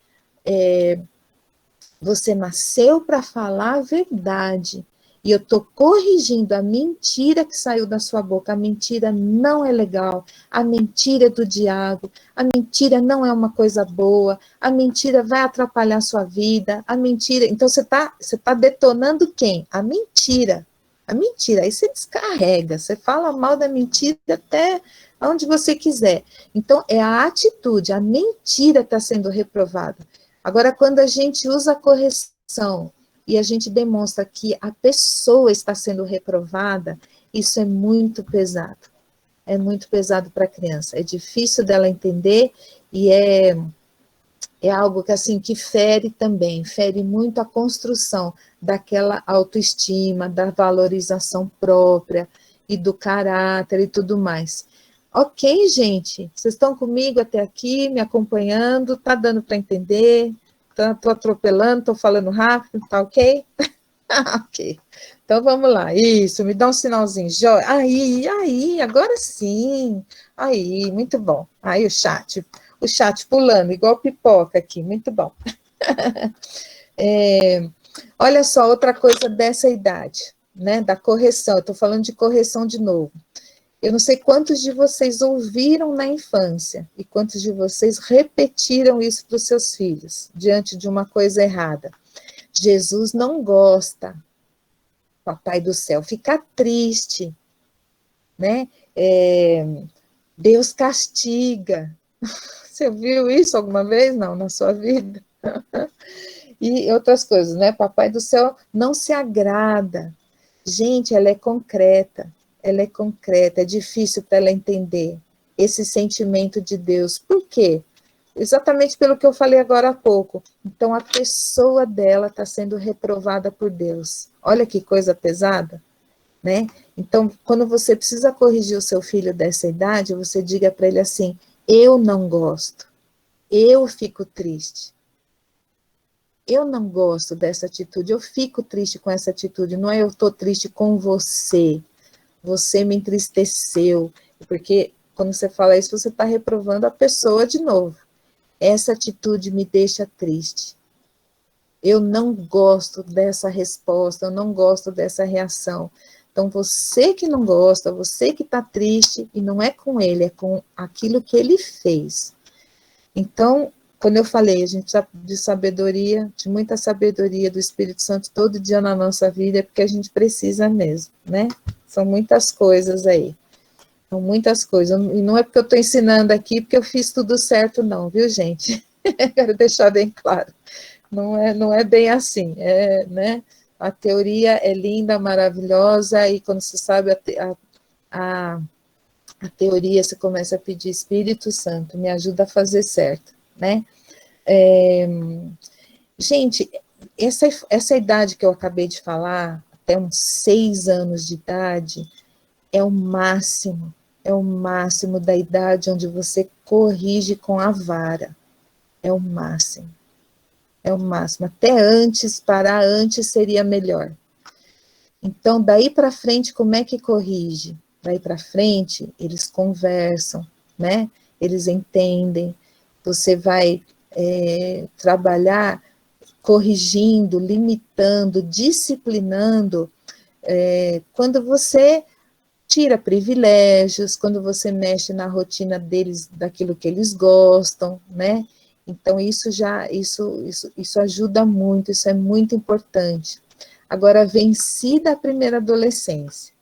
você nasceu para falar a verdade, e eu estou corrigindo a mentira que saiu da sua boca. A mentira não é legal, a mentira é do diabo, a mentira não é uma coisa boa, a mentira vai atrapalhar a sua vida, a mentira... Então, você tá detonando quem? A mentira. A mentira, aí você descarrega, você fala mal da mentira até onde você quiser. Então, é a atitude, a mentira está sendo reprovada. Agora, quando a gente usa a correção e a gente demonstra que a pessoa está sendo reprovada, isso é muito pesado. É muito pesado para a criança. É difícil dela entender e é algo que, assim, que fere também, fere muito a construção daquela autoestima, da valorização própria e do caráter e tudo mais. Ok, gente? Vocês estão comigo até aqui, me acompanhando? Tá dando para entender? Estou atropelando, estou falando rápido, tá ok? Ok. Então, vamos lá. Isso, me dá um sinalzinho. Aí, agora sim. Aí, muito bom. Aí, o chat pulando, igual pipoca aqui, muito bom. Olha só, outra coisa dessa idade, né, da correção, eu estou falando de correção de novo. Eu não sei quantos de vocês ouviram na infância e quantos de vocês repetiram isso para os seus filhos, diante de uma coisa errada. Jesus não gosta, papai do céu, fica triste, né? Deus castiga. Você ouviu isso alguma vez? Não, na sua vida? E outras coisas, né? Papai do céu não se agrada. Gente, ela é concreta, é difícil para ela entender esse sentimento de Deus. Por quê? Exatamente pelo que eu falei agora há pouco. Então, a pessoa dela está sendo reprovada por Deus. Olha que coisa pesada, né? Então, quando você precisa corrigir o seu filho dessa idade, você diga para ele assim, eu não gosto, eu fico triste. Eu não gosto dessa atitude, eu fico triste com essa atitude, não é eu estou triste com você me entristeceu, porque quando você fala isso, você está reprovando a pessoa de novo. Essa atitude me deixa triste. eu não gosto dessa resposta, eu não gosto dessa reação. Então, você que não gosta, você que está triste, e não é com ele, é com aquilo que ele fez. Então, quando eu falei, a gente precisa de sabedoria, de muita sabedoria do Espírito Santo todo dia na nossa vida, é porque a gente precisa mesmo, né? São muitas coisas aí. São muitas coisas. E não é porque eu estou ensinando aqui, porque eu fiz tudo certo, não, viu, gente? Quero deixar bem claro. Não é bem assim, né? A teoria é linda, maravilhosa, e quando você sabe a teoria, você começa a pedir Espírito Santo, me ajuda a fazer certo, né? Gente, essa idade que eu acabei de falar, até uns 6 anos de idade, é o máximo da idade onde você corrige com a vara, é o máximo. Até antes, parar antes seria melhor. Então, daí para frente, como é que corrige? Daí para frente, eles conversam, né? Eles entendem. Você vai trabalhar corrigindo, limitando, disciplinando, quando você tira privilégios, quando você mexe na rotina deles, daquilo que eles gostam, né? Então, isso ajuda muito, isso é muito importante. Agora, vencida a primeira adolescência,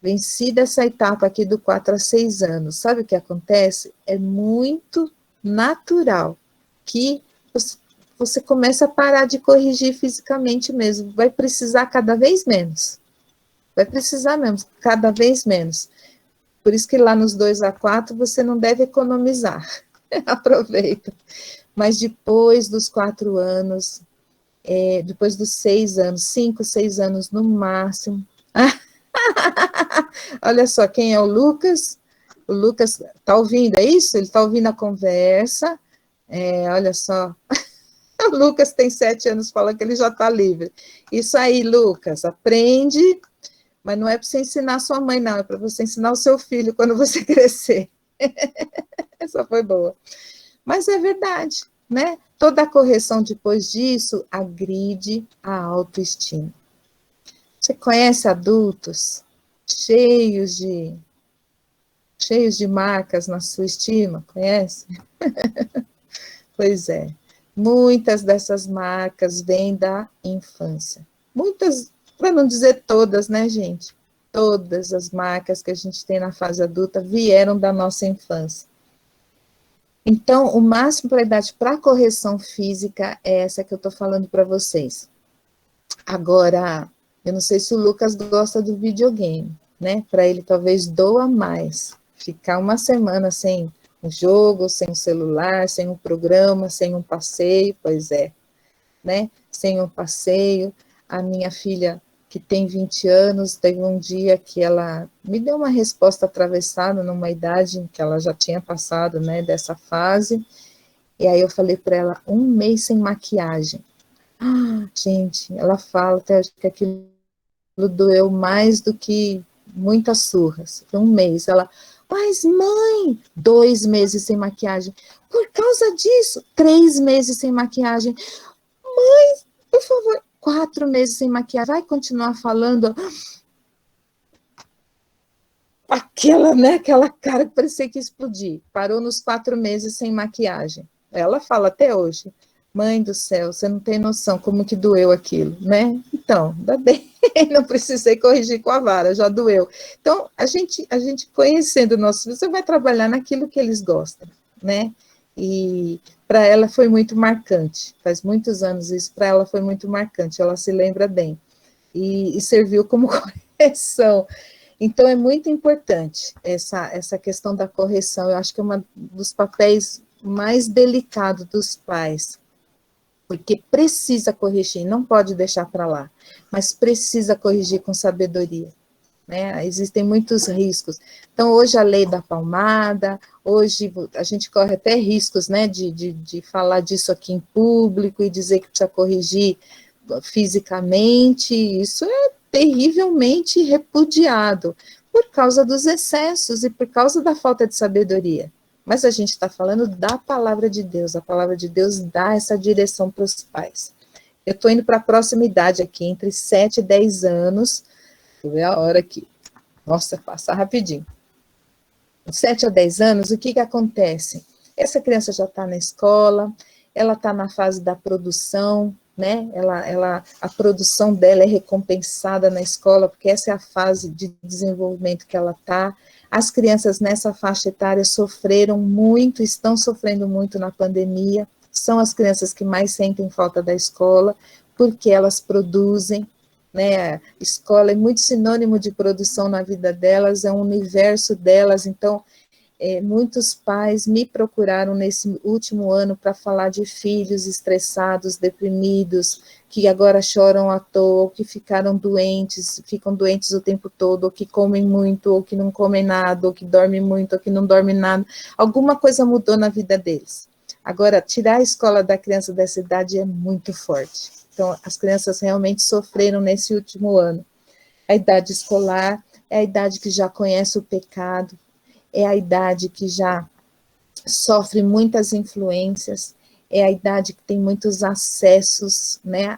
vencida essa etapa aqui do 4 a 6 anos, sabe o que acontece? É muito natural que você comece a parar de corrigir fisicamente mesmo, vai precisar cada vez menos. Vai precisar mesmo, cada vez menos. Por isso que lá nos 2 a 4 você não deve economizar. Aproveita. Mas depois dos 4 anos, depois dos 6 anos, 5, 6 anos no máximo. Olha só, quem é o Lucas? O Lucas está ouvindo, é isso? Ele está ouvindo a conversa. Olha só. O Lucas tem 7 anos, fala que ele já está livre. Isso aí, Lucas, aprende, mas não é para você ensinar sua mãe, não, é para você ensinar o seu filho quando você crescer. Essa foi boa. Mas é verdade, né? Toda correção depois disso agride a autoestima. Você conhece adultos cheios de marcas na sua estima? Conhece? Pois é. Muitas dessas marcas vêm da infância. Muitas, para não dizer todas, né, gente? Todas as marcas que a gente tem na fase adulta vieram da nossa infância. Então, o máximo para a idade para correção física é essa que eu estou falando para vocês. Agora, eu não sei se o Lucas gosta do videogame, né? Para ele talvez doa mais. Ficar uma semana sem um jogo, sem um celular, sem um programa, sem um passeio, pois é, né? Sem um passeio. A minha filha, que tem 20 anos, teve um dia que ela me deu uma resposta atravessada numa idade em que ela já tinha passado, né, dessa fase, e aí eu falei para ela, 1 mês sem maquiagem. Gente, ela fala até hoje que aquilo doeu mais do que muitas surras. Foi 1 mês, ela, mas mãe, 2 meses sem maquiagem. Por causa disso, 3 meses sem maquiagem. Mãe, por favor, 4 meses sem maquiagem, vai continuar falando aquela, né, aquela cara que parecia que ia explodir. Parou nos 4 meses sem maquiagem. Ela fala até hoje, mãe do céu, você não tem noção como que doeu aquilo, né? Então, ainda bem, não precisei corrigir com a vara, já doeu. Então, a gente conhecendo o nosso filho, você vai trabalhar naquilo que eles gostam, né? E para ela foi muito marcante, faz muitos anos isso, para ela foi muito marcante, ela se lembra bem, e serviu como correção. Então, é muito importante essa questão da correção, eu acho que é um dos papéis mais delicados dos pais, porque precisa corrigir, não pode deixar para lá, mas precisa corrigir com sabedoria. Né? Existem muitos riscos. Então, hoje a lei da palmada, hoje a gente corre até riscos, né, de falar disso aqui em público e dizer que precisa corrigir fisicamente, isso é terrivelmente repudiado, por causa dos excessos e por causa da falta de sabedoria. Mas a gente está falando da palavra de Deus, a palavra de Deus dá essa direção para os pais. Eu estou indo para a próxima idade aqui, entre 7 e 10 anos. Vou ver a hora aqui. Nossa, passa rapidinho. 7 a 10 anos, o que acontece? Essa criança já está na escola, ela está na fase da produção, né? A produção dela é recompensada na escola, porque essa é a fase de desenvolvimento que ela está. As crianças nessa faixa etária sofreram muito, estão sofrendo muito na pandemia, são as crianças que mais sentem falta da escola, porque elas produzem, né? A escola é muito sinônimo de produção na vida delas, é um universo delas, então muitos pais me procuraram nesse último ano para falar de filhos estressados, deprimidos, que agora choram à toa, ou que ficaram doentes, ficam doentes o tempo todo, ou que comem muito, ou que não comem nada, ou que dormem muito, ou que não dormem nada. Alguma coisa mudou na vida deles. Agora, tirar a escola da criança dessa idade é muito forte. Então, as crianças realmente sofreram nesse último ano. A idade escolar é a idade que já conhece o pecado, é a idade que já sofre muitas influências, é a idade que tem muitos acessos, né,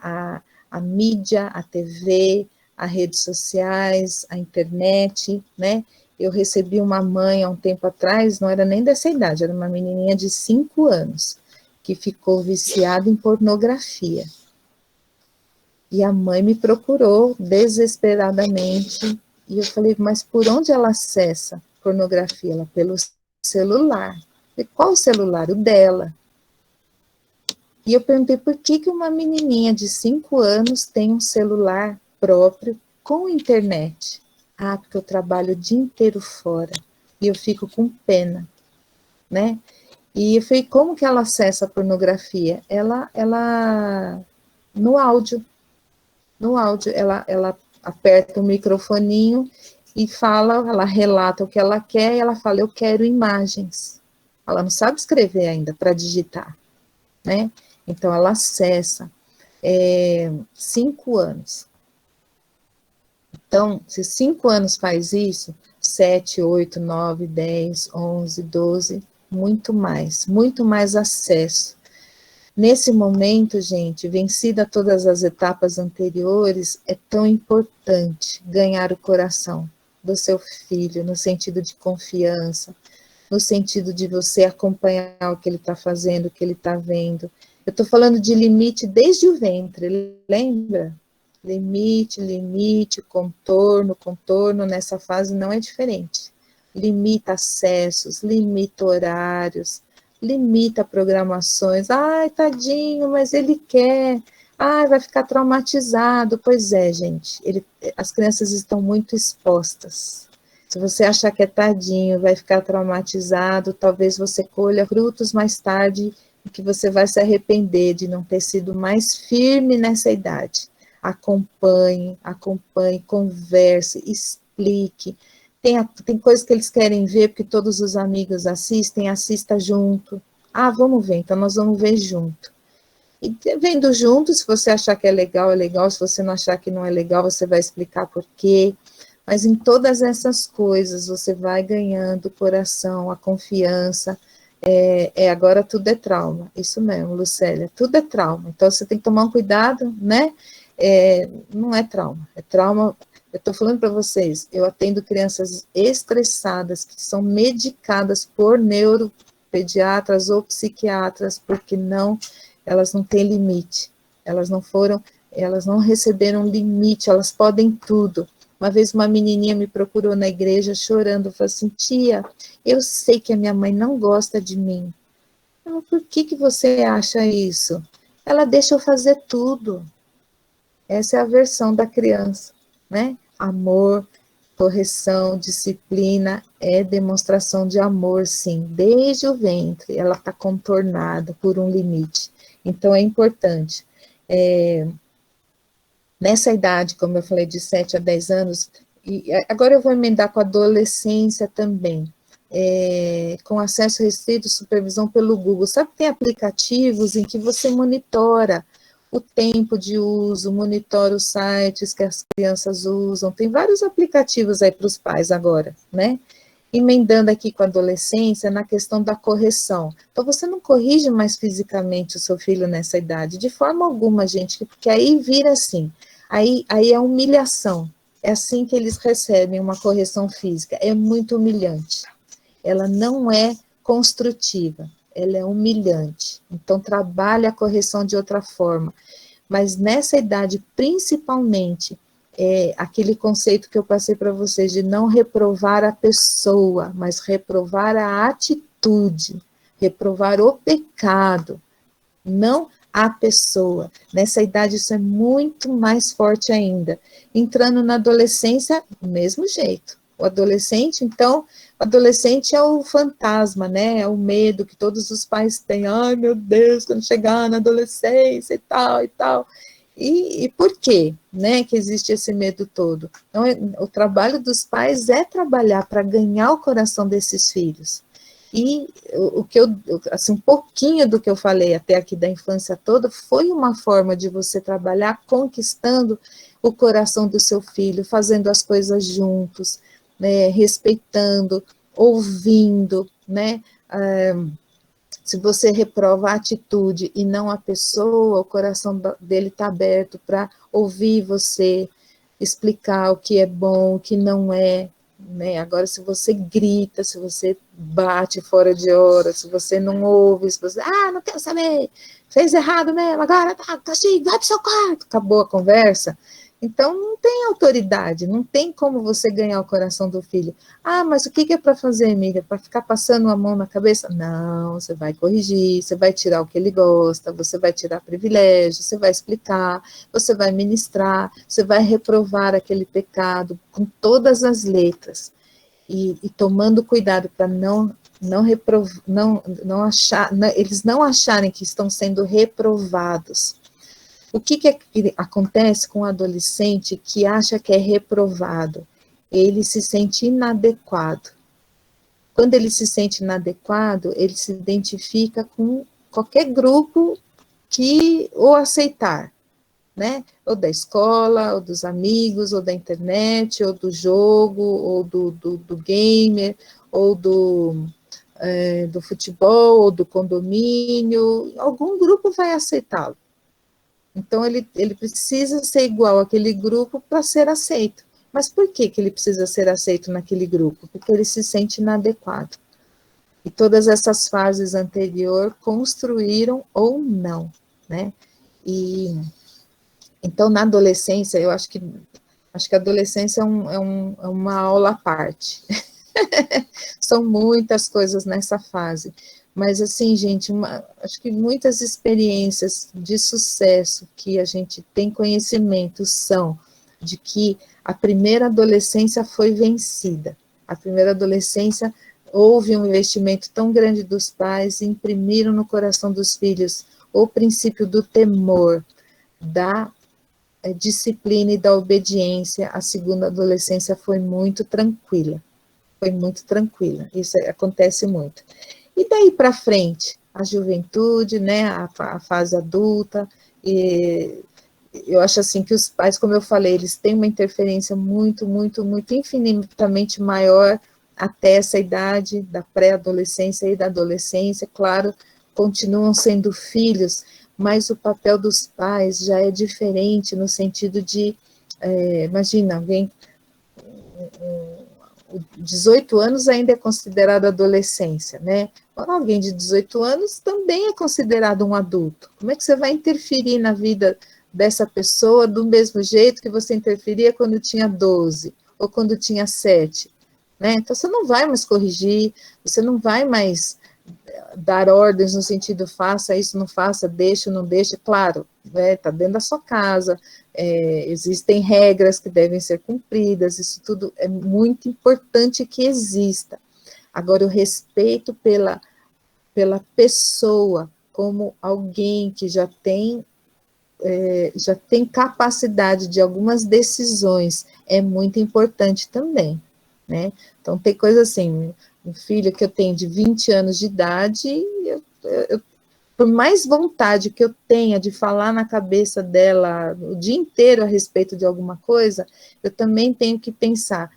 à mídia, à TV, a redes sociais, à internet, né. Eu recebi uma mãe há um tempo atrás, não era nem dessa idade, era uma menininha de 5 anos, que ficou viciada em pornografia. E a mãe me procurou desesperadamente, e eu falei, mas por onde ela acessa pornografia? Ela, pelo celular. E qual celular? O dela. E eu perguntei, por que uma menininha de 5 anos tem um celular próprio com internet? Ah, porque eu trabalho o dia inteiro fora, e eu fico com pena, né? E eu falei, como que ela acessa a pornografia? No áudio, ela aperta o microfoninho e fala, ela relata o que ela quer, e ela fala, eu quero imagens. Ela não sabe escrever ainda para digitar, né? Então, ela acessa 5 anos. Então, se 5 anos faz isso, 7, 8, 9, 10, 11, 12, muito mais acesso. Nesse momento, gente, vencida todas as etapas anteriores, é tão importante ganhar o coração do seu filho, no sentido de confiança, no sentido de você acompanhar o que ele está fazendo, o que ele está vendo. Eu estou falando de limite desde o ventre, lembra? Limite, contorno, nessa fase não é diferente. Limita acessos, limita horários, limita programações. Ai, tadinho, mas ele quer. Ai, vai ficar traumatizado. Pois é, gente, as crianças estão muito expostas. Se você achar que é tadinho, vai ficar traumatizado, talvez você colha frutos mais tarde e que você vai se arrepender de não ter sido mais firme nessa idade. Acompanhe, converse, explique. Tem coisas que eles querem ver, porque todos os amigos assistem, assista junto. Ah, vamos ver, então nós vamos ver junto. E vendo junto, se você achar que é legal, se você não achar que não é legal, você vai explicar por quê. Mas em todas essas coisas, você vai ganhando o coração, a confiança. Agora tudo é trauma, isso mesmo, Lucélia, tudo é trauma. Então você tem que tomar um cuidado, né? Não é trauma, é trauma. Eu estou falando para vocês, eu atendo crianças estressadas que são medicadas por neuropediatras ou psiquiatras, porque elas não têm limite, elas não receberam limite, elas podem tudo. Uma vez uma menininha me procurou na igreja chorando, falou assim, tia, eu sei que a minha mãe não gosta de mim. Eu, por que você acha isso? Ela deixa eu fazer tudo. Essa é a versão da criança, né? Amor, correção, disciplina, é demonstração de amor, sim. Desde o ventre, ela está contornada por um limite. Então, é importante. Nessa idade, como eu falei, de 7 a 10 anos, e agora eu vou emendar com a adolescência também, com acesso restrito, supervisão pelo Google. Sabe que tem aplicativos em que você monitora o tempo de uso, monitora os sites que as crianças usam, tem vários aplicativos aí para os pais agora, né? emendando aqui com a adolescência, na questão da correção. Então, você não corrige mais fisicamente o seu filho nessa idade, de forma alguma, gente, porque aí vira assim, aí é humilhação. É assim que eles recebem uma correção física, é muito humilhante. Ela não é construtiva, ela é humilhante. Então, trabalha a correção de outra forma. Mas nessa idade, principalmente, aquele conceito que eu passei para vocês de não reprovar a pessoa, mas reprovar a atitude, reprovar o pecado, não a pessoa. Nessa idade isso é muito mais forte ainda. Entrando na adolescência, do mesmo jeito. O adolescente, então, o adolescente é o fantasma, né? É o medo que todos os pais têm. Ai, meu Deus, quando chegar na adolescência e tal, e tal. E por quê, né, que existe esse medo todo? Então, o trabalho dos pais é trabalhar para ganhar o coração desses filhos. E o que assim, um pouquinho do que eu falei até aqui da infância toda, foi uma forma de você trabalhar conquistando o coração do seu filho, fazendo as coisas juntos, né, respeitando, ouvindo, né, se você reprova a atitude e não a pessoa, o coração dele está aberto para ouvir você, explicar o que é bom, o que não é, né? Agora, se você grita, se você bate fora de hora, se você não ouve, se você, não quero saber, fez errado mesmo, agora tá castigo, vai pro seu quarto, acabou a conversa. Então, não tem autoridade, não tem como você ganhar o coração do filho. Mas o que é para fazer, amiga? Para ficar passando a mão na cabeça? Não, você vai corrigir, você vai tirar o que ele gosta, você vai tirar privilégio, você vai explicar, você vai ministrar, você vai reprovar aquele pecado com todas as letras. E tomando cuidado para eles não acharem que estão sendo reprovados. O que acontece com o adolescente que acha que é reprovado? Ele se sente inadequado. Quando ele se sente inadequado, ele se identifica com qualquer grupo que o aceitar, né? Ou da escola, ou dos amigos, ou da internet, ou do jogo, ou do gamer, ou do futebol, ou do condomínio. Algum grupo vai aceitá-lo. Então, ele precisa ser igual àquele grupo para ser aceito. Mas por que ele precisa ser aceito naquele grupo? Porque ele se sente inadequado. E todas essas fases anteriores construíram ou não, né? Então, na adolescência, eu acho que a adolescência é uma aula à parte. São muitas coisas nessa fase. Mas, assim, gente, acho que muitas experiências de sucesso que a gente tem conhecimento são de que a primeira adolescência foi vencida. A primeira adolescência, houve um investimento tão grande dos pais, imprimiram no coração dos filhos o princípio do temor, da disciplina e da obediência. A segunda adolescência foi muito tranquila. Isso acontece muito. E daí para frente, a juventude, né, a fase adulta, e eu acho assim que os pais, como eu falei, eles têm uma interferência muito, muito, muito infinitamente maior até essa idade da pré-adolescência e da adolescência, claro, continuam sendo filhos, mas o papel dos pais já é diferente no sentido de, imagina, alguém... 18 anos ainda é considerado adolescência, né? Alguém de 18 anos também é considerado um adulto. Como é que você vai interferir na vida dessa pessoa do mesmo jeito que você interferia quando tinha 12 ou quando tinha 7? Né? Então, você não vai mais corrigir, você não vai mais dar ordens no sentido faça isso, não faça, deixa, não deixa. Claro, está dentro da sua casa, existem regras que devem ser cumpridas, isso tudo é muito importante que exista. Agora, o respeito pela pessoa como alguém que já tem capacidade de algumas decisões é muito importante também, né? Então, tem coisa assim, um filho que eu tenho de 20 anos de idade, por mais vontade que eu tenha de falar na cabeça dela o dia inteiro a respeito de alguma coisa, eu também tenho que pensar,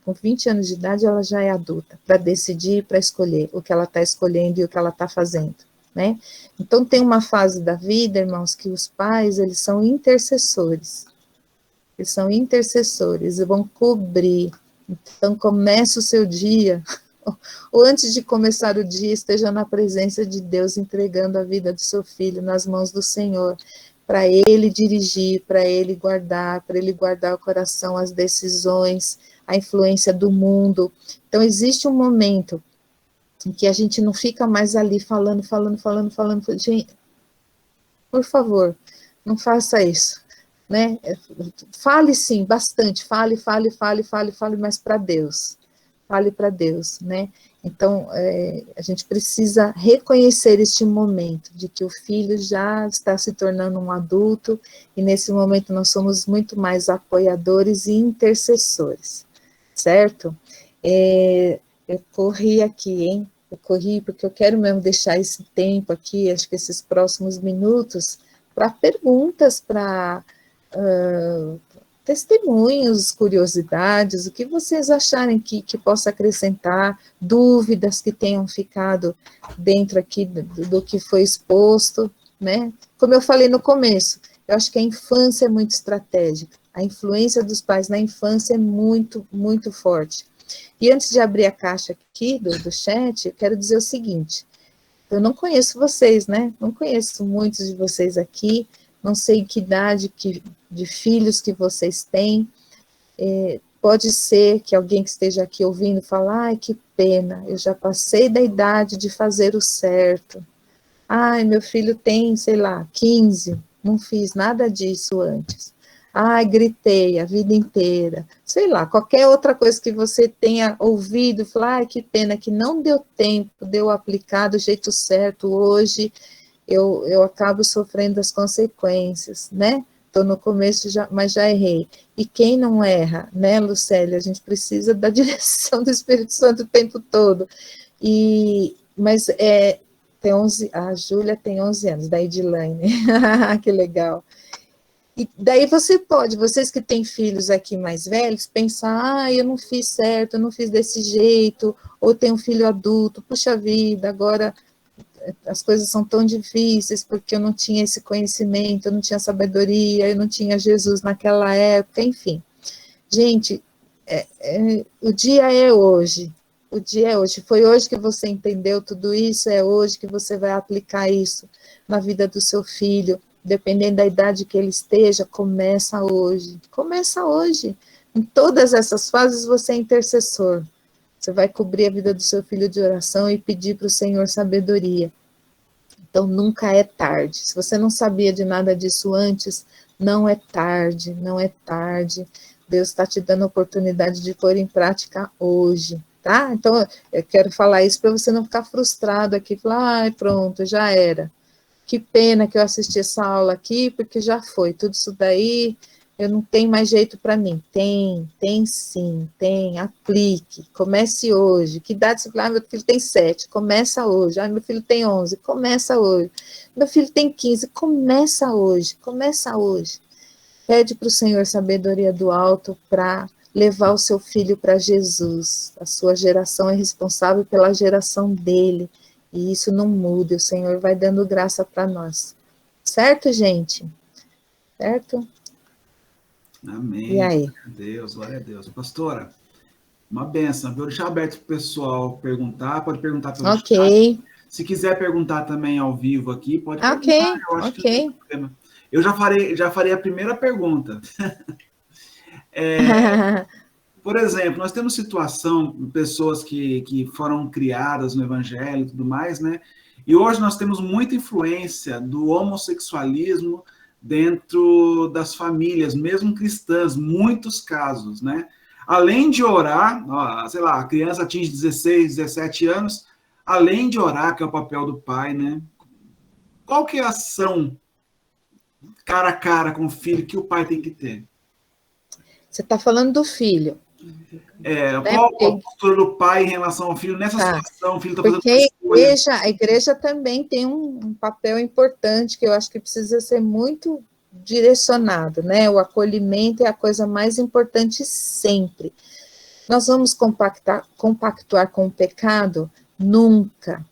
com 20 anos de idade, ela já é adulta, para decidir, para escolher o que ela está escolhendo e o que ela está fazendo, né? Então, tem uma fase da vida, irmãos, que os pais, eles são intercessores. Eles são intercessores e vão cobrir. Então, começa o seu dia, ou antes de começar o dia, esteja na presença de Deus, entregando a vida do seu filho nas mãos do Senhor, para ele dirigir, para ele guardar o coração, as decisões, a influência do mundo. Então, existe um momento em que a gente não fica mais ali falando. Gente, por favor, não faça isso, né? Fale sim, bastante, fale, mas para Deus. Fale para Deus, né? Então, a gente precisa reconhecer este momento de que o filho já está se tornando um adulto, e nesse momento nós somos muito mais apoiadores e intercessores, certo? Eu corri aqui, hein? Eu corri porque eu quero mesmo deixar esse tempo aqui, acho que esses próximos minutos, para perguntas, para testemunhos, curiosidades, o que vocês acharem que possa acrescentar, dúvidas que tenham ficado dentro aqui do que foi exposto, né? Como eu falei no começo, eu acho que a infância é muito estratégica, a influência dos pais na infância é muito, muito forte. E antes de abrir a caixa aqui do chat, eu quero dizer o seguinte, eu não conheço vocês, né? Não conheço muitos de vocês aqui, não sei que idade de filhos que vocês têm, pode ser que alguém que esteja aqui ouvindo falar, ai, que pena, eu já passei da idade de fazer o certo, ai, meu filho tem, sei lá, 15, não fiz nada disso antes, ai, gritei a vida inteira, sei lá, qualquer outra coisa que você tenha ouvido, falar, ai, que pena, que não deu tempo de eu aplicar do jeito certo hoje, eu acabo sofrendo as consequências, né? Estou no começo, mas já errei. E quem não erra, né, Lucélia? A gente precisa da direção do Espírito Santo o tempo todo. Mas tem 11, a Júlia tem 11 anos, da Edilane. Que legal. E daí vocês que têm filhos aqui mais velhos, pensar, eu não fiz certo, eu não fiz desse jeito, ou tenho um filho adulto, puxa vida, agora as coisas são tão difíceis, porque eu não tinha esse conhecimento, eu não tinha sabedoria, eu não tinha Jesus naquela época, enfim. Gente, o dia é hoje, foi hoje que você entendeu tudo isso, é hoje que você vai aplicar isso na vida do seu filho, dependendo da idade que ele esteja, começa hoje, em todas essas fases você é intercessor, você vai cobrir a vida do seu filho de oração e pedir para o Senhor sabedoria. Então, nunca é tarde. Se você não sabia de nada disso antes, não é tarde, não é tarde. Deus está te dando a oportunidade de pôr em prática hoje, tá? Então, eu quero falar isso para você não ficar frustrado aqui, falar, ai, pronto, já era. Que pena que eu assisti essa aula aqui, porque já foi, tudo isso daí... Eu não tenho mais jeito para mim. Tem sim, aplique, comece hoje. Que idade você fala, meu filho tem 7, começa hoje. Meu filho tem 11, começa hoje. Meu filho tem 15, começa hoje. Pede para o Senhor sabedoria do alto para levar o seu filho para Jesus. A sua geração é responsável pela geração dele. E isso não muda, o Senhor vai dando graça para nós. Certo, gente? Certo? Amém. E aí? Glória a Deus. Pastora, uma benção. Vou deixar aberto para o pessoal perguntar, pode perguntar pelo chat. Se quiser perguntar também ao vivo aqui, pode perguntar. Eu acho que não tem problema. Eu já farei a primeira pergunta. Por exemplo, nós temos situação de pessoas que foram criadas no Evangelho e tudo mais, né? E hoje nós temos muita influência do homossexualismo dentro das famílias, mesmo cristãs, muitos casos, né? Além de orar, sei lá, a criança atinge 16, 17 anos, além de orar, que é o papel do pai, né? Qual que é a ação cara a cara com o filho que o pai tem que ter? Você está falando do filho. Qual a postura do pai em relação ao filho nessa situação? O filho está fazendo porque a igreja também tem um papel importante que eu acho que precisa ser muito direcionado, né? O acolhimento é a coisa mais importante sempre. Nós vamos compactuar com o pecado? Nunca,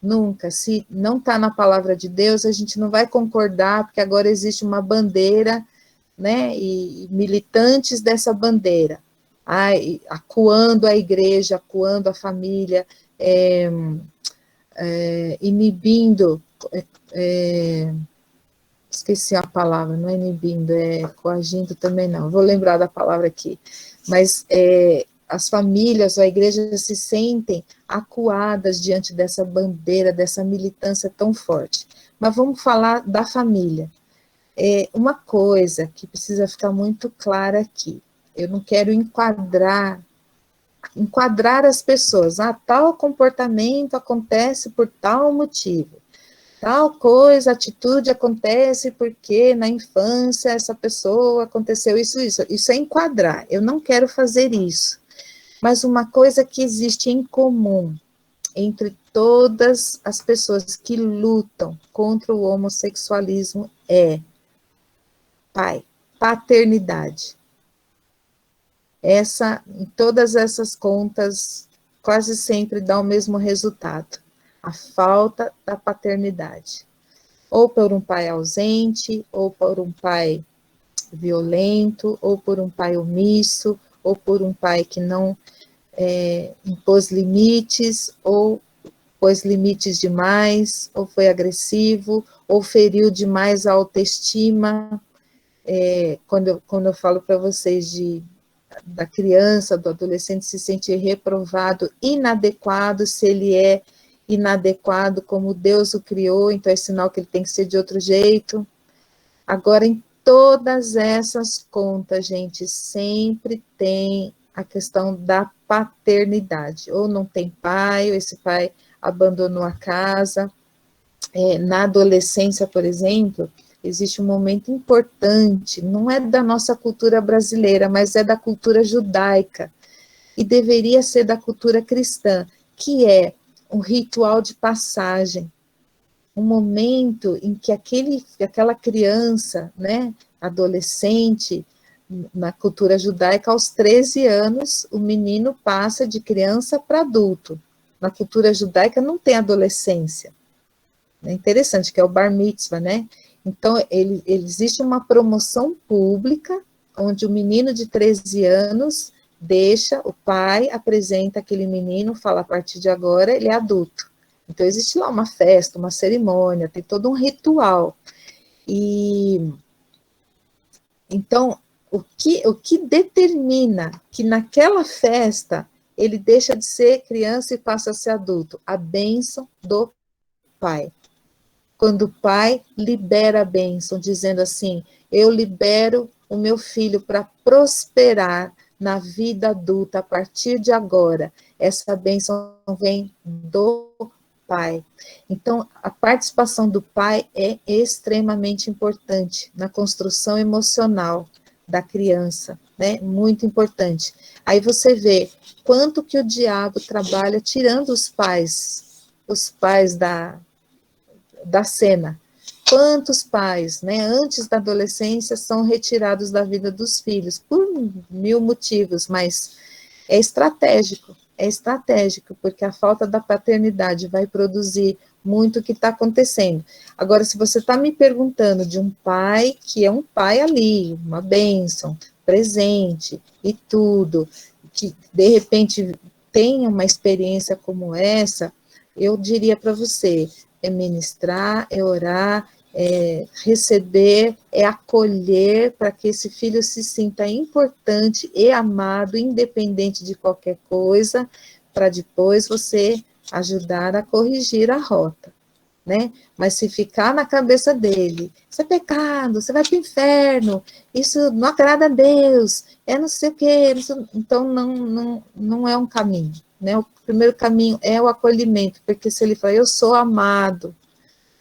nunca. Se não está na palavra de Deus, a gente não vai concordar, porque agora existe uma bandeira, né, e militantes dessa bandeira, acuando a igreja, acuando a família, inibindo, esqueci a palavra, não é inibindo, é coagindo também não, vou lembrar da palavra aqui, mas as famílias, a igreja se sentem acuadas diante dessa bandeira, dessa militância tão forte. Mas vamos falar da família. Uma coisa que precisa ficar muito clara aqui, eu não quero enquadrar as pessoas, tal comportamento acontece por tal motivo, tal coisa, atitude acontece porque na infância essa pessoa aconteceu isso é enquadrar, eu não quero fazer isso, mas uma coisa que existe em comum entre todas as pessoas que lutam contra o homossexualismo é paternidade. Em todas essas contas, quase sempre dá o mesmo resultado, a falta da paternidade. Ou por um pai ausente, ou por um pai violento, ou por um pai omisso, ou por um pai que não impôs limites, ou pôs limites demais, ou foi agressivo, ou feriu demais a autoestima. Quando eu falo para vocês da criança, do adolescente se sentir reprovado, inadequado, se ele é inadequado como Deus o criou, então é sinal que ele tem que ser de outro jeito. Agora, em todas essas contas, gente, sempre tem a questão da paternidade, ou não tem pai, ou esse pai abandonou a casa. Na adolescência, por exemplo, existe um momento importante, não é da nossa cultura brasileira, mas é da cultura judaica, e deveria ser da cultura cristã, que é um ritual de passagem, um momento em que aquela criança, né, adolescente, na cultura judaica, aos 13 anos, o menino passa de criança para adulto. Na cultura judaica não tem adolescência. É interessante, que é o bar mitzvah, né? Então, existe uma promoção pública, onde o menino de 13 anos o pai apresenta aquele menino, fala, a partir de agora ele é adulto. Então, existe lá uma festa, uma cerimônia, tem todo um ritual. Então, o que determina que naquela festa ele deixa de ser criança e passa a ser adulto? A bênção do pai. Quando o pai libera a bênção, dizendo assim, eu libero o meu filho para prosperar na vida adulta, a partir de agora, essa bênção vem do pai. Então, a participação do pai é extremamente importante na construção emocional da criança, né? Muito importante. Aí você vê quanto que o diabo trabalha tirando os pais da cena. Quantos pais, né, antes da adolescência, são retirados da vida dos filhos, por 1000 motivos, mas é estratégico, porque a falta da paternidade vai produzir muito o que está acontecendo. Agora, se você está me perguntando de um pai, que é um pai ali, uma bênção, presente e tudo, que de repente tenha uma experiência como essa, eu diria para você, é ministrar, é orar, é receber, é acolher para que esse filho se sinta importante e amado, independente de qualquer coisa, para depois você ajudar a corrigir a rota, né? Mas se ficar na cabeça dele, isso é pecado, você vai para o inferno, isso não agrada a Deus, é não sei o quê, então não é um caminho, né? O primeiro caminho é o acolhimento, porque se ele fala, eu sou amado,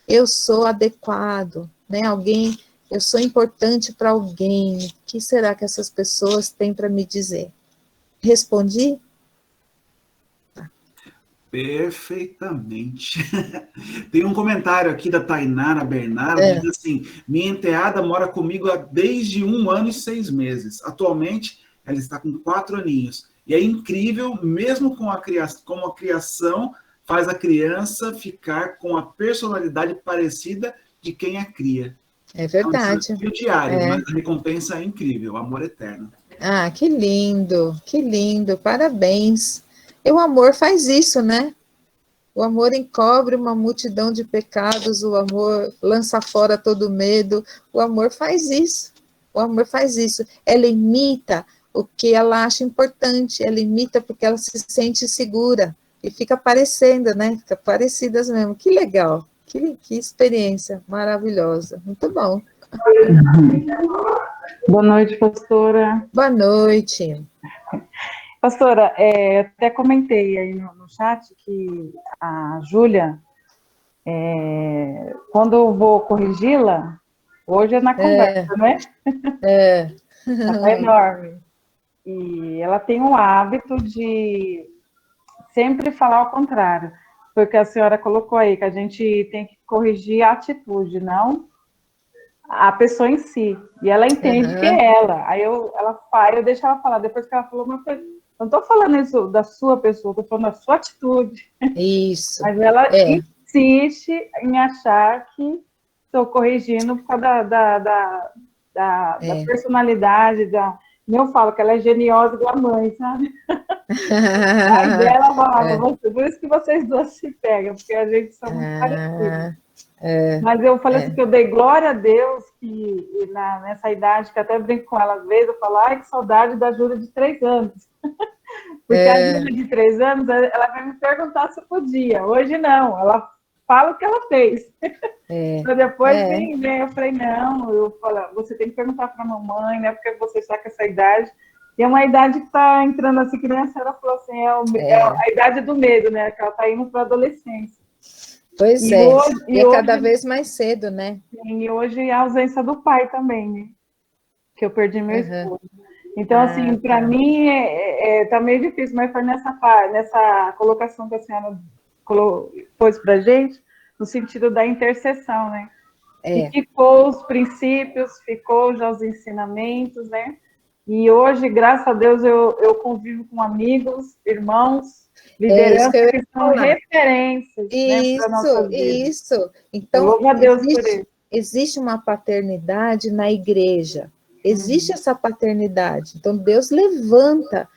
eu sou adequado, né? Eu sou importante para alguém, o que será que essas pessoas têm para me dizer? Respondi? Perfeitamente. Tem um comentário aqui da Tainara Bernardo, diz assim, minha enteada mora comigo desde 1 ano e 6 meses. Atualmente, ela está com 4 aninhos. E é incrível, mesmo com a criação, como a criação faz a criança ficar com a personalidade parecida de quem a cria. É É um verdade. desafio diário, É. mas a recompensa é incrível, o amor eterno. Ah, que lindo, parabéns. E o amor faz isso, né? O amor encobre uma multidão de pecados, o amor lança fora todo medo, o amor faz isso. O amor faz isso. Ela imita o que ela acha importante, ela imita porque ela se sente segura e fica parecendo, né? Fica parecidas mesmo. Que legal, que experiência maravilhosa. Muito bom. Boa noite, pastora. Boa noite. Pastora, até comentei aí no chat que a Júlia, quando eu vou corrigi-la, hoje é na conversa, né? Ela tá enorme. E ela tem o hábito de sempre falar ao contrário. Foi o que a senhora colocou aí, que a gente tem que corrigir a atitude, não a pessoa em si. E ela entende que é ela. Aí eu deixo ela falar. Depois que ela falou uma coisa, eu não estou falando isso da sua pessoa, estou falando da sua atitude. Isso. Mas ela insiste em achar que estou corrigindo por causa da personalidade. Eu falo que ela é geniosa igual a mãe, sabe? Aí dela falava, por isso que vocês duas se pegam, porque a gente são muito parecidos. Mas eu falei assim que eu dei glória a Deus que nessa idade, que até brinco com ela às vezes, eu falo, ai, que saudade da Júlia de 3 anos. Porque a Júlia de 3 anos, ela vai me perguntar se eu podia. Hoje não, ela fala o que ela fez. Então depois eu falei, não, eu falo, você tem que perguntar para a mamãe, né? Porque você está com essa idade. E é uma idade que está entrando assim, criança, ela falou assim, é a idade do medo, né? Que ela está indo para a adolescência. Pois e é, hoje, e é cada vez mais cedo, né? Sim, e hoje a ausência do pai também, né? Que eu perdi meu esposo. Então, assim, para mim tá meio difícil, mas foi nessa colocação que a senhora pôs para gente, no sentido da intercessão, né? E ficou os princípios, ficou já os ensinamentos, né? E hoje, graças a Deus, eu convivo com amigos, irmãos, lideranças que são referências, né, para a nossa vida. Isso. Então, louvo a Deus por isso. Existe uma paternidade na igreja. Existe essa paternidade. Então, Deus levanta,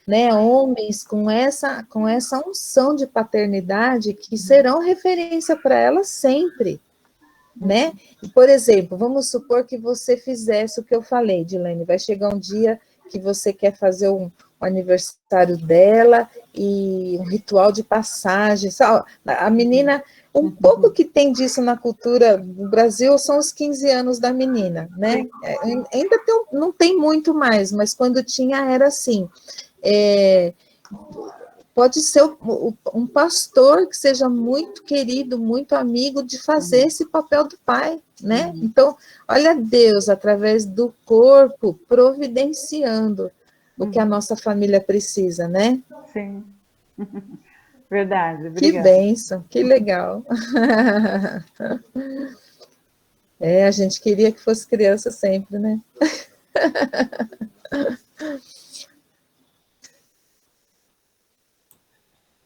né, homens com essa unção de paternidade que serão referência para ela sempre, né? Por exemplo, vamos supor que você fizesse o que eu falei, Dilene, vai chegar um dia que você quer fazer um aniversário dela e um ritual de passagem. A menina, um pouco que tem disso na cultura do Brasil são os 15 anos da menina, né? Ainda não tem muito mais, mas quando tinha era assim. Pode ser um pastor que seja muito querido, muito amigo, de fazer esse papel do pai, né? Então, olha Deus, através do corpo, providenciando o que a nossa família precisa, né? Sim. Verdade, obrigada. Que bênção, que legal. A gente queria que fosse criança sempre, né?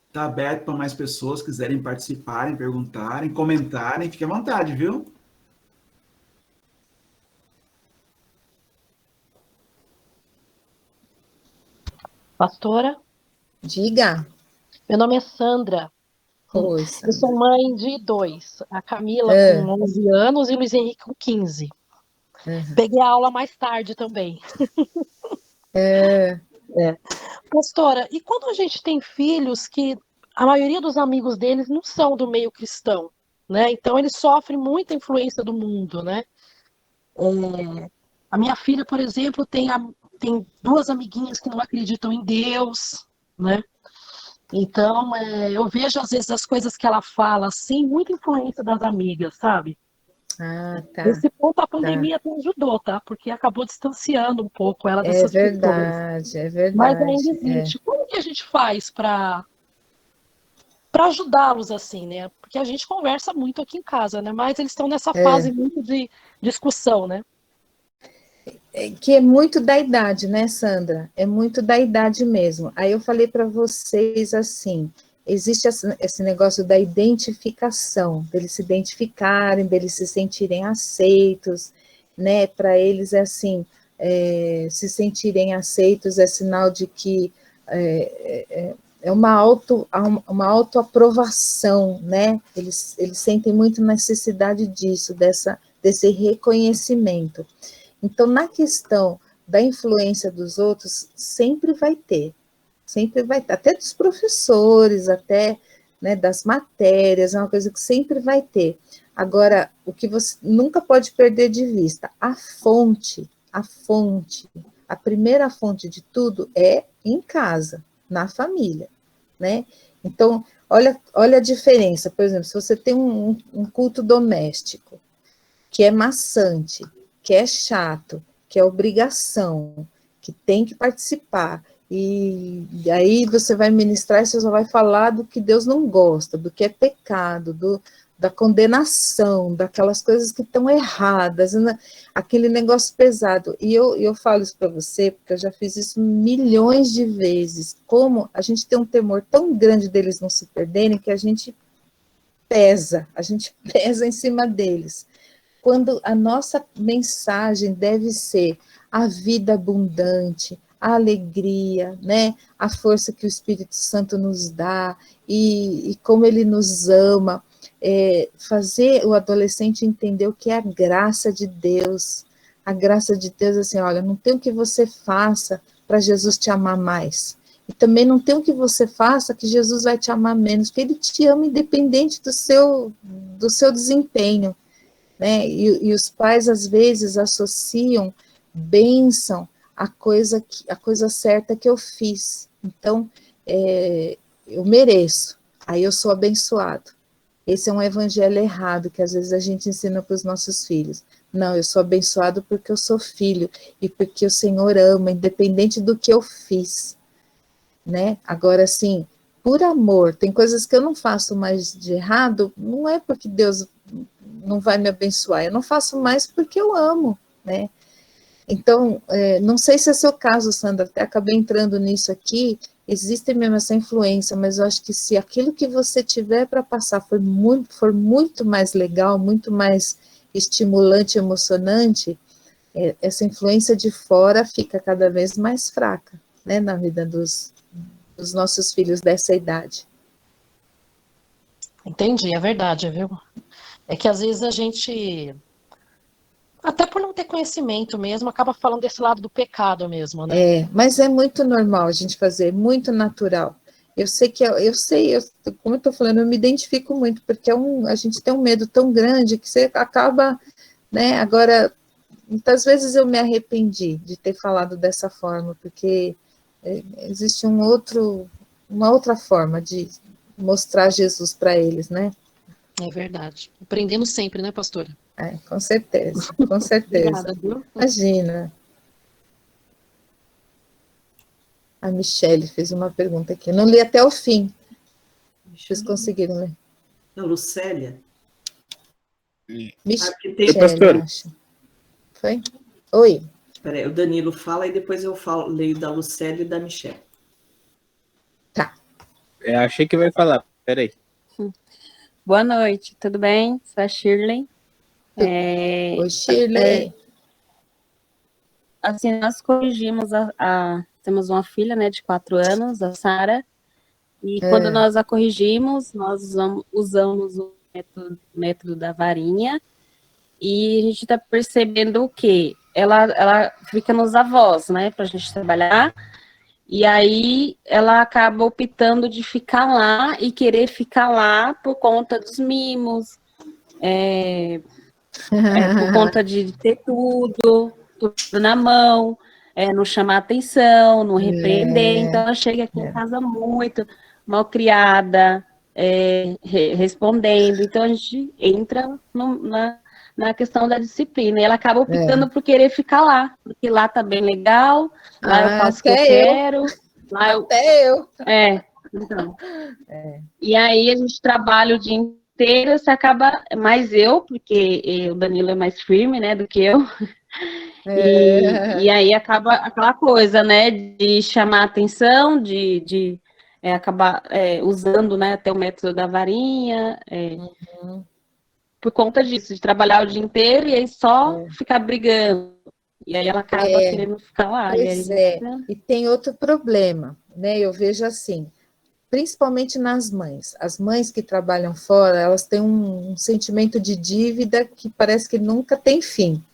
Está aberto para mais pessoas quiserem participarem, perguntarem, comentarem. Fique à vontade, viu? Pastora? Diga. Meu nome é Sandra. Oi, Sandra. Eu sou mãe de 2. A Camila com 11 anos e o Luiz Henrique com 15. Peguei a aula mais tarde também. Pastora, e quando a gente tem filhos que a maioria dos amigos deles não são do meio cristão, né? Então eles sofrem muita influência do mundo, né? A minha filha, por exemplo, tem 2 amiguinhas que não acreditam em Deus, né? Então, eu vejo às vezes as coisas que ela fala, assim, muita influência das amigas, sabe? Tá. Nesse ponto a pandemia até ajudou, tá? Porque acabou distanciando um pouco ela dessas pessoas. É verdade. Mas ainda existe. Como que a gente faz para ajudá-los assim, né? Porque a gente conversa muito aqui em casa, né? Mas eles estão nessa fase muito de discussão, né? que é muito da idade, né, Sandra? É muito da idade mesmo. Aí eu falei para vocês assim, existe esse negócio da identificação, deles se identificarem, deles se sentirem aceitos, né? Para eles é assim, se sentirem aceitos é sinal de que é uma autoaprovação, né? Eles sentem muito necessidade disso, desse reconhecimento. Então, na questão da influência dos outros, sempre vai ter, até dos professores, até, né, das matérias, é uma coisa que sempre vai ter. Agora, o que você nunca pode perder de vista, a primeira fonte de tudo é em casa, na família, né? Então, olha a diferença, por exemplo, se você tem um culto doméstico, que é maçante, que é chato, que é obrigação, que tem que participar, e aí você vai ministrar e você só vai falar do que Deus não gosta, do que é pecado, da condenação, daquelas coisas que estão erradas, né? Aquele negócio pesado. E eu falo isso para você, porque eu já fiz isso milhões de vezes, como a gente tem um temor tão grande deles não se perderem, que a gente pesa em cima deles. Quando a nossa mensagem deve ser a vida abundante, a alegria, né? A força que o Espírito Santo nos dá e como ele nos ama, fazer o adolescente entender o que é a graça de Deus. A graça de Deus, assim, olha, não tem o que você faça para Jesus te amar mais. E também não tem o que você faça que Jesus vai te amar menos, porque ele te ama independente do seu desempenho. Né? E os pais, às vezes, associam bênção à coisa certa que eu fiz. Então, eu mereço, aí eu sou abençoado. Esse é um evangelho errado, que às vezes a gente ensina para os nossos filhos. Não, eu sou abençoado porque eu sou filho, e porque o Senhor ama, independente do que eu fiz. Né? Agora, assim, por amor, tem coisas que eu não faço mais de errado, não é porque Deus não vai me abençoar, eu não faço mais porque eu amo, né? Então, não sei se é seu caso, Sandra, até acabei entrando nisso aqui, existe mesmo essa influência, mas eu acho que se aquilo que você tiver para passar for muito mais legal, muito mais estimulante, emocionante, essa influência de fora fica cada vez mais fraca, né, na vida dos nossos filhos dessa idade. Entendi, é verdade, viu? É que às vezes a gente, até por não ter conhecimento mesmo, acaba falando desse lado do pecado mesmo, né? Mas é muito normal a gente fazer, muito natural. Eu sei, como eu estou falando, eu me identifico muito, porque a gente tem um medo tão grande que você acaba, né? Agora, muitas vezes eu me arrependi de ter falado dessa forma, porque existe uma outra forma de mostrar Jesus para eles, né? É verdade. Aprendemos sempre, né, pastora? Com certeza, com certeza. Obrigada, viu? Imagina. A Michele fez uma pergunta aqui. Eu não li até o fim. Vocês conseguiram ler? A Lucélia. Michele, acho. Foi? Oi. Peraí, o Danilo fala e depois eu leio da Lucélia e da Michele. Tá. Eu achei que vai falar. Peraí. Boa noite, tudo bem? Sou a Shirley. Oi, Shirley. Assim, nós corrigimos temos uma filha, né, de 4 anos, a Sara, e quando nós a corrigimos, nós usamos o método da varinha, e a gente está percebendo o quê? Ela fica nos avós, né, para a gente trabalhar, e aí ela acaba optando de ficar lá e querer ficar lá por conta dos mimos, por conta de ter tudo na mão, não chamar atenção, não repreender. Então ela chega aqui em casa muito malcriada, respondendo. Então a gente entra na questão da disciplina, e ela acaba optando por querer ficar lá, porque lá tá bem legal, lá eu faço o que eu quero. Lá até eu. Então. E aí a gente trabalha o dia inteiro, você acaba, mais eu, porque o Danilo é mais firme, né, do que eu, E aí acaba aquela coisa, né, de chamar atenção, de acabar usando, né, até o método da varinha, por conta disso, de trabalhar o dia inteiro e aí só ficar brigando. E aí ela acaba querendo ficar lá. Pois e tem outro problema, né? Eu vejo assim, principalmente nas mães. As mães que trabalham fora, elas têm um sentimento de dívida que parece que nunca tem fim.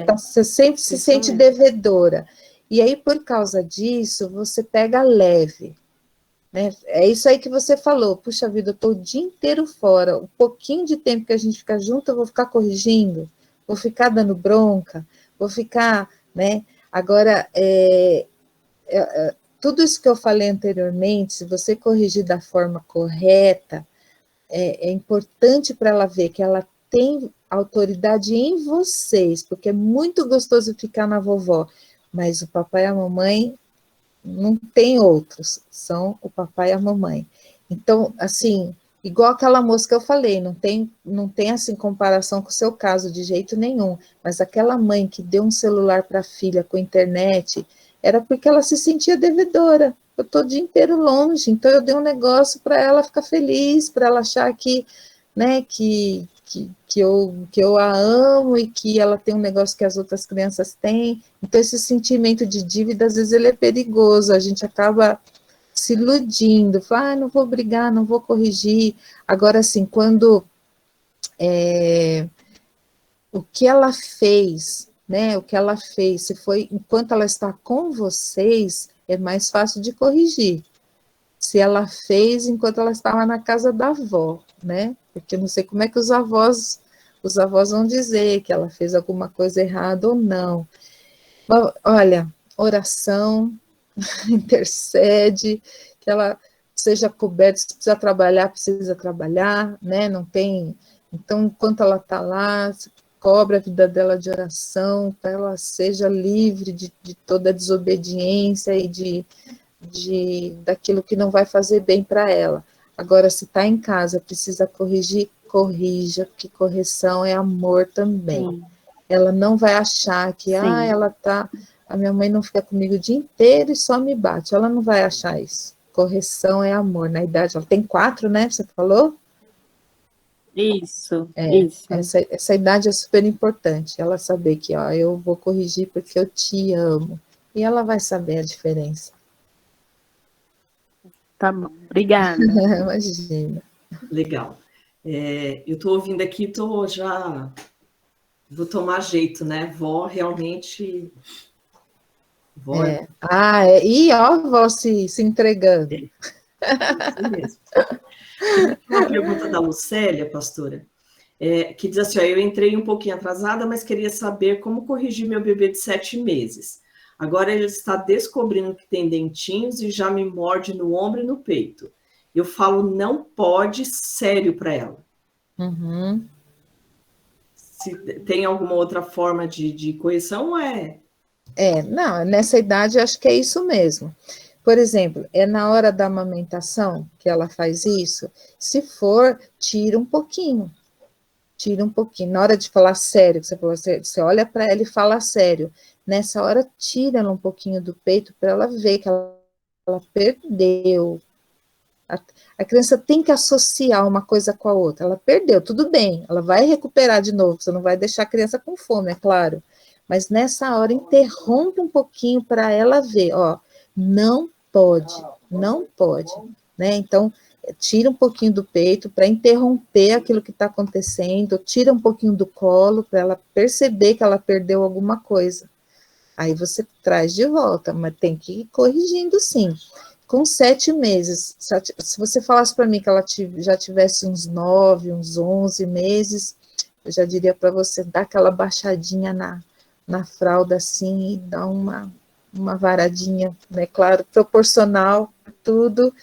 Você sempre se sente devedora. E aí, por causa disso, você pega leve. Né? É isso aí que você falou. Puxa vida, eu estou o dia inteiro fora. Um pouquinho de tempo que a gente fica junto, eu vou ficar corrigindo, vou ficar dando bronca, vou ficar, né? Agora, tudo isso que eu falei anteriormente, se você corrigir da forma correta, é importante para ela ver que ela tem autoridade em vocês, porque é muito gostoso ficar na vovó, mas o papai e a mamãe não tem outros, são o papai e a mamãe. Então, assim, igual aquela moça que eu falei, não tem assim comparação com o seu caso de jeito nenhum, mas aquela mãe que deu um celular para a filha com internet, era porque ela se sentia devedora. Eu estou o dia inteiro longe, então eu dei um negócio para ela ficar feliz, para ela achar que, né, que eu a amo e que ela tem um negócio que as outras crianças têm. Então, esse sentimento de dívida, às vezes, ele é perigoso, a gente acaba se iludindo, fala, não vou brigar, não vou corrigir. Agora, assim, quando o que ela fez, né, o que ela fez, se foi enquanto ela está com vocês, é mais fácil de corrigir. Se ela fez enquanto ela estava na casa da avó, né? Porque eu não sei como é que os avós vão dizer que ela fez alguma coisa errada ou não. Olha, oração, intercede, que ela seja coberta, se precisa trabalhar, né? Não tem. Então, enquanto ela está lá, cobra a vida dela de oração, para ela seja livre de toda desobediência e daquilo que não vai fazer bem para ela. Agora, se está em casa, precisa corrigir, corrija, porque correção é amor também. Sim. Ela não vai achar que, a minha mãe não fica comigo o dia inteiro e só me bate. Ela não vai achar isso. Correção é amor. Na idade, ela tem 4, né? Você falou? Isso. Essa idade é super importante. Ela saber que, eu vou corrigir porque eu te amo. E ela vai saber a diferença. Tá bom, obrigada. Imagina. Legal. Eu estou ouvindo aqui, vou tomar jeito, né? Vó realmente... E ó, vó se entregando. Isso mesmo. Uma pergunta da Lucélia, pastora, que diz assim, eu entrei um pouquinho atrasada, mas queria saber como corrigir meu bebê de 7 meses. Agora ele está descobrindo que tem dentinhos e já me morde no ombro e no peito. Eu falo, não pode, sério para ela. Uhum. Se tem alguma outra forma de correção, não, nessa idade eu acho que é isso mesmo. Por exemplo, é na hora da amamentação que ela faz isso? Se for, tira um pouquinho. Tira um pouquinho. Na hora de falar sério, você olha para ela e fala sério. Nessa hora, tira ela um pouquinho do peito para ela ver que ela perdeu. A criança tem que associar uma coisa com a outra. Ela perdeu, tudo bem, ela vai recuperar de novo. Você não vai deixar a criança com fome, é claro. Mas nessa hora, interrompe um pouquinho para ela ver, não pode, né? Então, tira um pouquinho do peito para interromper aquilo que está acontecendo, tira um pouquinho do colo para ela perceber que ela perdeu alguma coisa. Aí você traz de volta, mas tem que ir corrigindo sim. Com 7 meses, se você falasse para mim que ela já tivesse uns 9, uns 11 meses, eu já diria para você dar aquela baixadinha na fralda assim e dar uma varadinha, né? Claro, proporcional a tudo,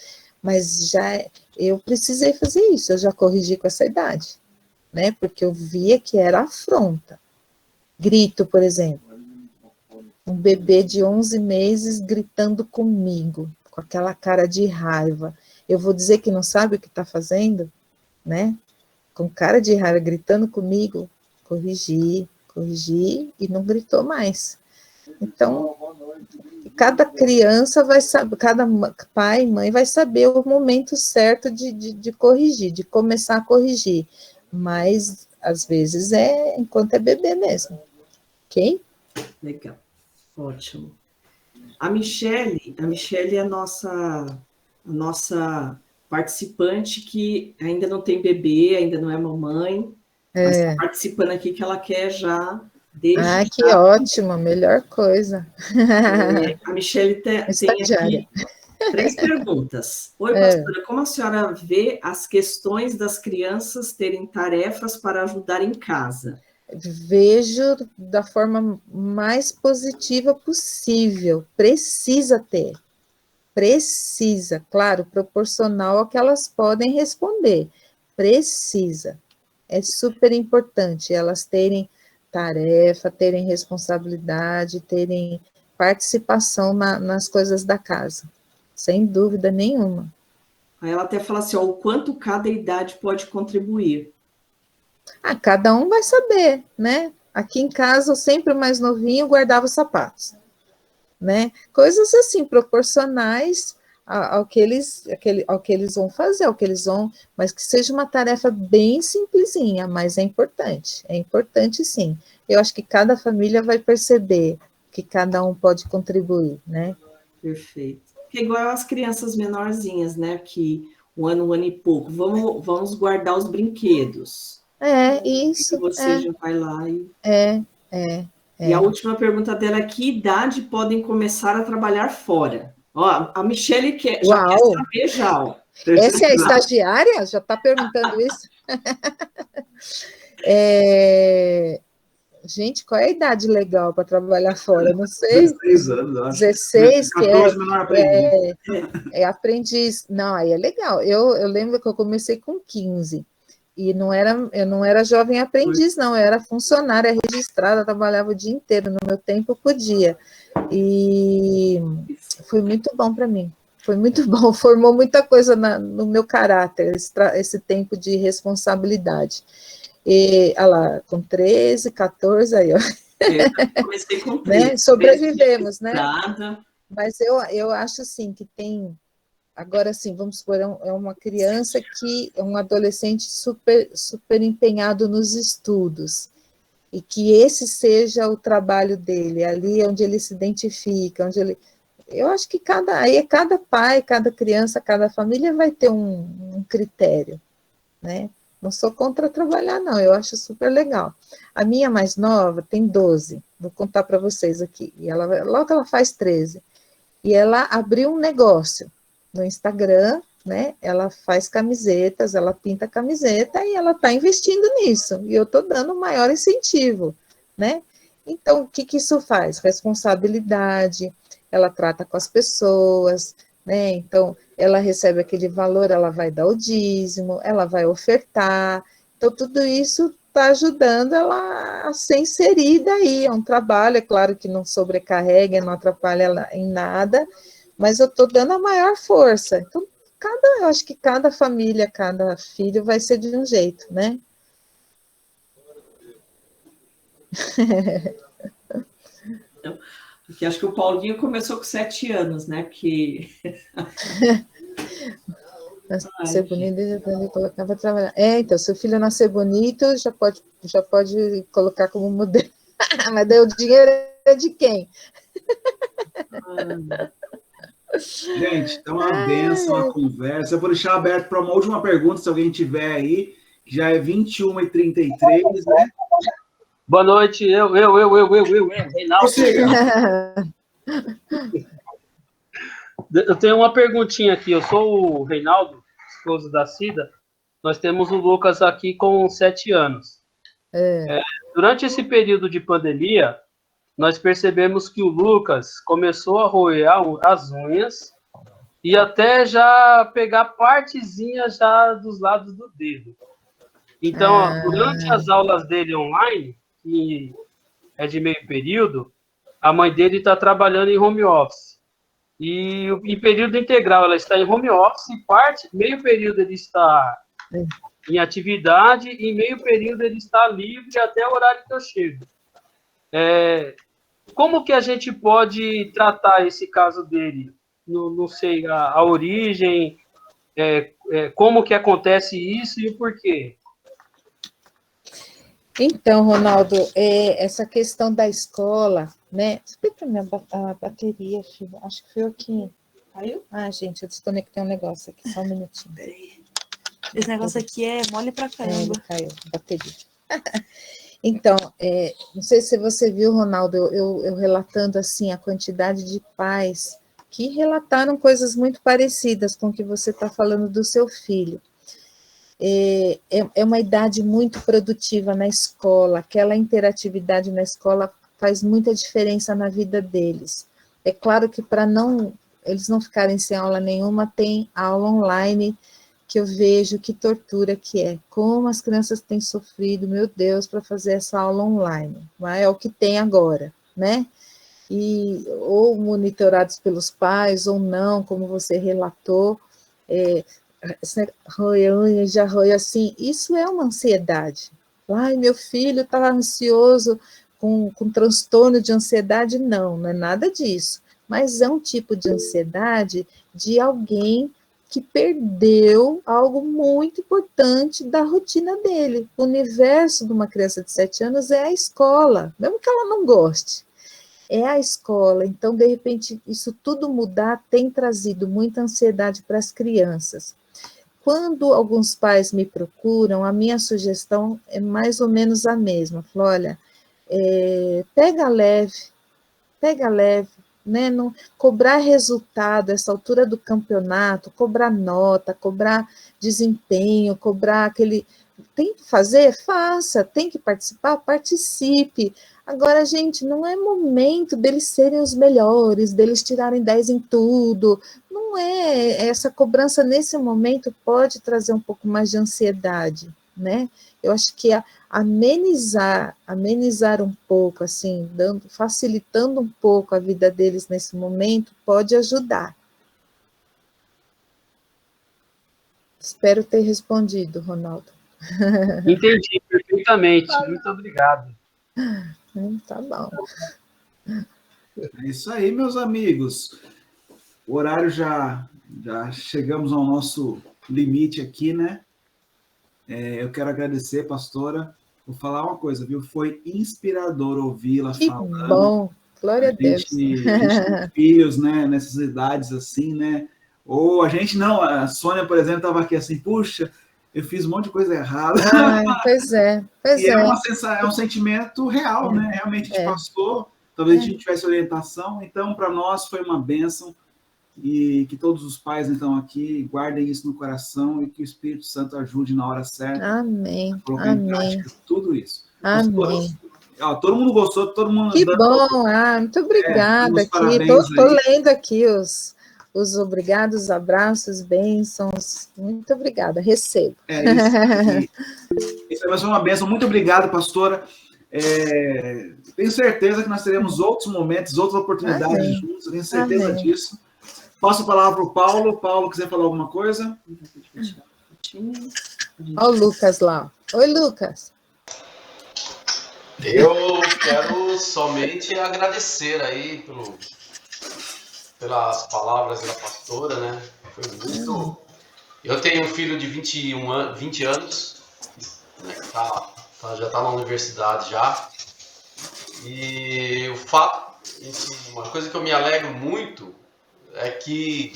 mas eu precisei fazer isso, eu já corrigi com essa idade, né? Porque eu via que era afronta. Grito, por exemplo. Um bebê de 11 meses gritando comigo, com aquela cara de raiva. Eu vou dizer que não sabe o que está fazendo, né? Com cara de raiva, gritando comigo, corrigi, corrigi e não gritou mais. Então, cada criança vai saber, cada pai e mãe vai saber o momento certo de corrigir, de começar a corrigir. Mas, às vezes, é enquanto é bebê mesmo. Ok? Legal. Ótimo. A Michele é a nossa participante que ainda não tem bebê, ainda não é mamãe, mas está participando aqui que ela quer já desde que ótimo, melhor coisa. A Michele tem aqui 3 perguntas. Oi, pastora, como a senhora vê as questões das crianças terem tarefas para ajudar em casa? Vejo da forma mais positiva possível. Precisa ter. Precisa, claro, proporcional ao que elas podem responder. Precisa. É super importante elas terem tarefa, terem responsabilidade, terem participação nas coisas da casa. Sem dúvida nenhuma. Aí ela até fala assim, o quanto cada idade pode contribuir. Cada um vai saber, né? Aqui em casa, sempre o mais novinho guardava os sapatos, né? Coisas assim, proporcionais ao que eles vão fazer, ao que eles vão, mas que seja uma tarefa bem simplesinha, mas é importante sim. Eu acho que cada família vai perceber que cada um pode contribuir, né? Perfeito. Porque igual as crianças menorzinhas, né? Que um ano e pouco, vamos guardar os brinquedos. Isso. E você já vai lá e... E a última pergunta dela é: que idade podem começar a trabalhar fora? A Michele já quer saber já. Essa é a estagiária? Já está perguntando isso? Gente, qual é a idade legal para trabalhar fora? Não sei. 16 anos, acho. 16, 14, menor aprendiz. É aprendiz. Não, aí é legal. Eu lembro que eu comecei com 15. E eu não era jovem aprendiz, não, eu era funcionária registrada, trabalhava o dia inteiro, no meu tempo eu podia. E foi muito bom para mim, foi muito bom, formou muita coisa no meu caráter, esse tempo de responsabilidade. E, olha lá, com 13, 14, aí, ó. Eu comecei com 13. Né? Sobrevivemos, né? Mas eu acho, assim, que tem... Agora, sim, vamos supor, é uma criança que é um adolescente super empenhado nos estudos, e que esse seja o trabalho dele, ali onde ele se identifica, eu acho que cada pai, cada criança, cada família vai ter um critério, né? Não sou contra trabalhar, não, eu acho super legal. A minha mais nova tem 12, vou contar para vocês aqui, e logo ela faz 13, e ela abriu um negócio no Instagram, né? Ela faz camisetas, ela pinta camiseta e ela está investindo nisso. E eu estou dando um maior incentivo, né? Então, o que isso faz? Responsabilidade, ela trata com as pessoas, né? Então, ela recebe aquele valor, ela vai dar o dízimo, ela vai ofertar. Então, tudo isso está ajudando ela a ser inserida aí. É um trabalho, é claro que não sobrecarrega, não atrapalha ela em nada, mas eu estou dando a maior força. Então, eu acho que cada família, cada filho vai ser de um jeito, né? Porque acho que o Paulinho começou com 7 anos, né? Porque... Nascer bonito, já pode colocar para trabalhar. Então, se o filho nascer bonito, já pode colocar como modelo. Mas daí o dinheiro é de quem? Gente, então uma benção, uma conversa. Eu vou deixar aberto para uma última pergunta, se alguém tiver aí, que já é 21h33, né? Boa noite, eu, Reinaldo. Eu tenho uma perguntinha aqui. Eu sou o Reinaldo, esposo da Cida. Nós temos o Lucas aqui com 7 anos. Durante esse período de pandemia, nós percebemos que o Lucas começou a roer as unhas e até já pegar partezinha já dos lados do dedo. Então, durante as aulas dele online, que é de meio período, a mãe dele está trabalhando em home office. E em período integral ela está em home office, meio período ele está em atividade e meio período ele está livre até o horário que eu chego. Como que a gente pode tratar esse caso dele? Não sei a origem, como que acontece isso e o porquê. Então, Ronaldo, essa questão da escola, né? Explica a bateria, filho. Acho que foi aqui. Caiu? Ah, gente, eu desconectei um negócio aqui, só um minutinho. Esse negócio aqui é mole pra caramba. Caiu, bateria. Então, não sei se você viu, Ronaldo, eu relatando assim a quantidade de pais que relataram coisas muito parecidas com o que você está falando do seu filho. É uma idade muito produtiva na escola, aquela interatividade na escola faz muita diferença na vida deles. É claro que para eles não ficarem sem aula nenhuma, tem aula online, que eu vejo que tortura que é, como as crianças têm sofrido, meu Deus, para fazer essa aula online, é o que tem agora, né? Ou monitorados pelos pais, ou não, como você relatou, já roia assim, isso é uma ansiedade. Ai, meu filho está ansioso, com transtorno de ansiedade, não é nada disso, mas é um tipo de ansiedade de alguém que perdeu algo muito importante da rotina dele. O universo de uma criança de 7 anos é a escola, mesmo que ela não goste. É a escola, então, de repente, isso tudo mudar tem trazido muita ansiedade para as crianças. Quando alguns pais me procuram, a minha sugestão é mais ou menos a mesma. Falo, olha, pega leve, né? Não, cobrar resultado, essa altura do campeonato, cobrar nota, cobrar desempenho, cobrar aquele... Tem que fazer? Faça. Tem que participar? Participe. Agora, gente, não é momento deles serem os melhores, deles tirarem 10 em tudo. Não é. Essa cobrança, nesse momento, pode trazer um pouco mais de ansiedade, né? Eu acho que amenizar um pouco, assim, facilitando um pouco a vida deles nesse momento, pode ajudar. Espero ter respondido, Ronaldo. Entendi perfeitamente. Muito obrigado. Tá bom. É isso aí, meus amigos. O horário já chegamos ao nosso limite aqui, né? Eu quero agradecer, pastora. Vou falar uma coisa, viu? Foi inspirador ouvi-la falando. Que bom, glória a Deus. A gente tem filhos, né, nessas idades assim, né? Ou a gente não, a Sônia, por exemplo, estava aqui assim, puxa, eu fiz um monte de coisa errada. Pois é. E é um sentimento real, né? Realmente a gente passou, talvez a gente tivesse orientação, então para nós foi uma bênção. E que todos os pais, então, aqui, guardem isso no coração e que o Espírito Santo ajude na hora certa. Amém. A colocar em prática tudo isso. Amém. Todo mundo gostou, todo mundo... Que bom, muito obrigada. Estou lendo aqui os obrigados, abraços, bênçãos. Muito obrigada, recebo. Isso é mais uma bênção. Muito obrigado, pastora. Tenho certeza que nós teremos outros momentos, outras oportunidades juntos, tenho certeza disso. Passo a palavra para o Paulo. Paulo, quiser falar alguma coisa? Olha o Lucas lá. Oi, Lucas. Eu quero somente agradecer aí pelas palavras da pastora, né? Foi muito... Eu tenho um filho de 20 anos, né, já está na universidade já. E o fato, uma coisa que eu me alegro muito é que